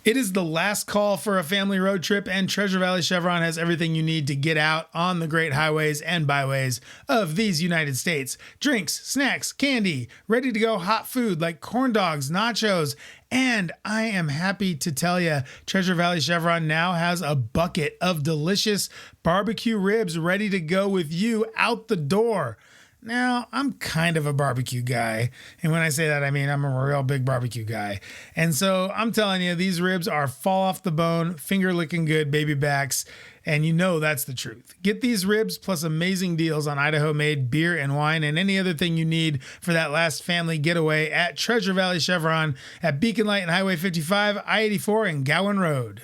It is the last call for a family road trip, and Treasure Valley Chevron has everything you need to get out on the great highways and byways of these United States. Drinks, snacks, candy, ready to go hot food like corn dogs, nachos, and I am happy to tell you, Treasure Valley Chevron now has a bucket of delicious barbecue ribs ready to go with you out the door. Now, I'm kind of a barbecue guy. And when I say that, I mean I'm a real big barbecue guy. And so I'm telling you, these ribs are fall off the bone, finger licking good baby backs. And you know that's the truth. Get these ribs plus amazing deals on Idaho made beer and wine and any other thing you need for that last family getaway at Treasure Valley Chevron at Beacon Light and Highway 55, I-84 and Gowan Road.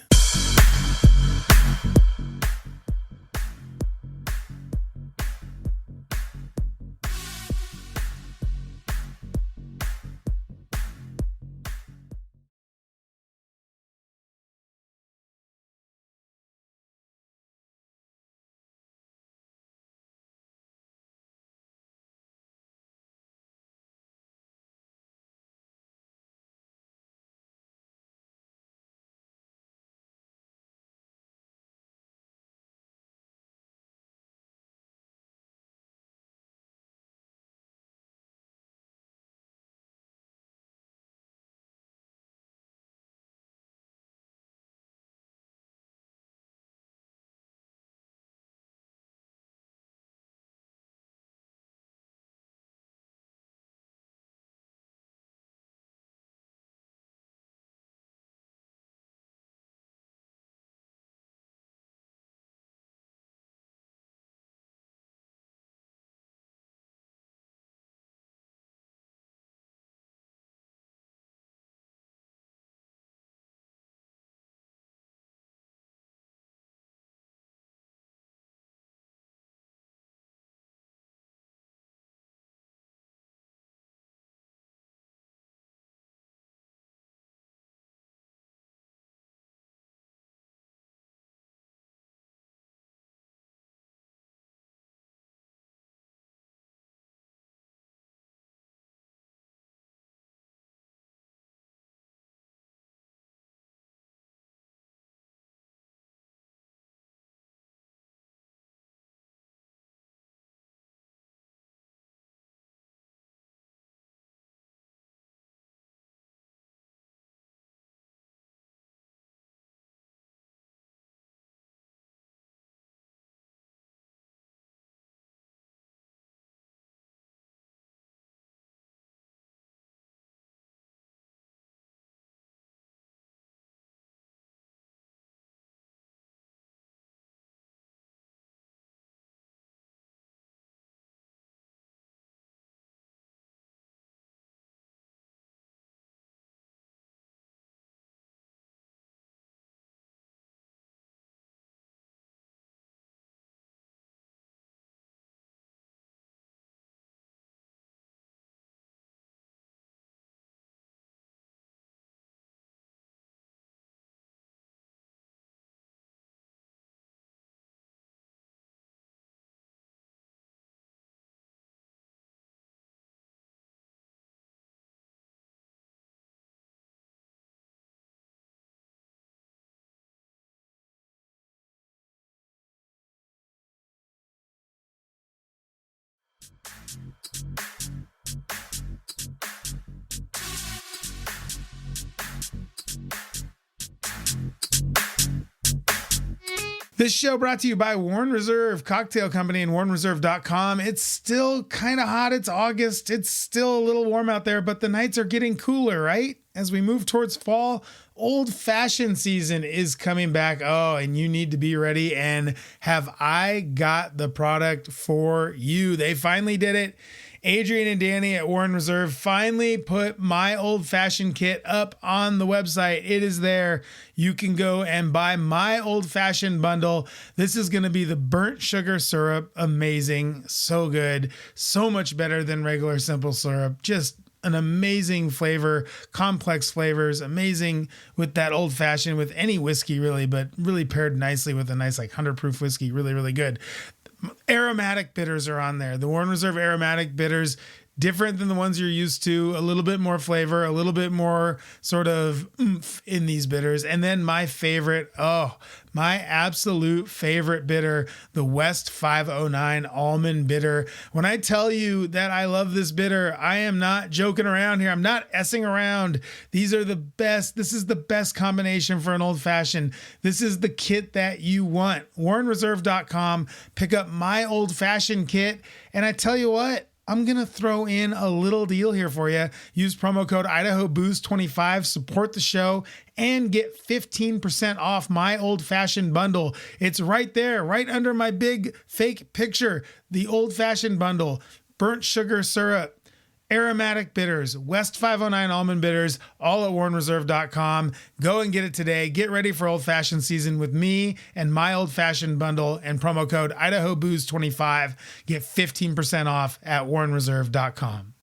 This show brought to you by Warren Reserve Cocktail Company and WarrenReserve.com. It's still kind of hot. It's August. It's still a little warm out there, but the nights are getting cooler, right? As we move towards fall, old-fashioned season is coming back. Oh, and you need to be ready. And have I got the product for you? They finally did it. Adrian and Danny at Warren Reserve finally put my old fashioned kit up on the website. It is there. You can go and buy my old fashioned bundle. This is going to be the burnt sugar syrup. Amazing. So good. So much better than regular simple syrup. Just an amazing flavor, complex flavors, amazing with that old fashioned with any whiskey really, but really paired nicely with a nice like 100 proof whiskey. Really, really good. Aromatic bitters are on there. The Warren Reserve aromatic bitters different than the ones you're used to, a little bit more flavor, a little bit more sort of oomph in these bitters. And then my favorite, my absolute favorite bitter, the West 509 Almond Bitter. When I tell you that I love this bitter, I am not joking around here. I'm not essing around. These are the best. This is the best combination for an old fashioned. This is the kit that you want. WarrenReserve.com. Pick up my old fashioned kit. And I tell you what, I'm going to throw in a little deal here for you. Use promo code Idaho Booze 25, support the show, and get 15% off my old fashioned bundle. It's right there, right under my big fake picture. The old fashioned bundle, burnt sugar syrup, aromatic bitters, West 509 almond bitters, all at WarrenReserve.com. Go and get it today. Get ready for old fashioned season with me and my old fashioned bundle and promo code Idaho Booze 25. Get 15% off at WarrenReserve.com.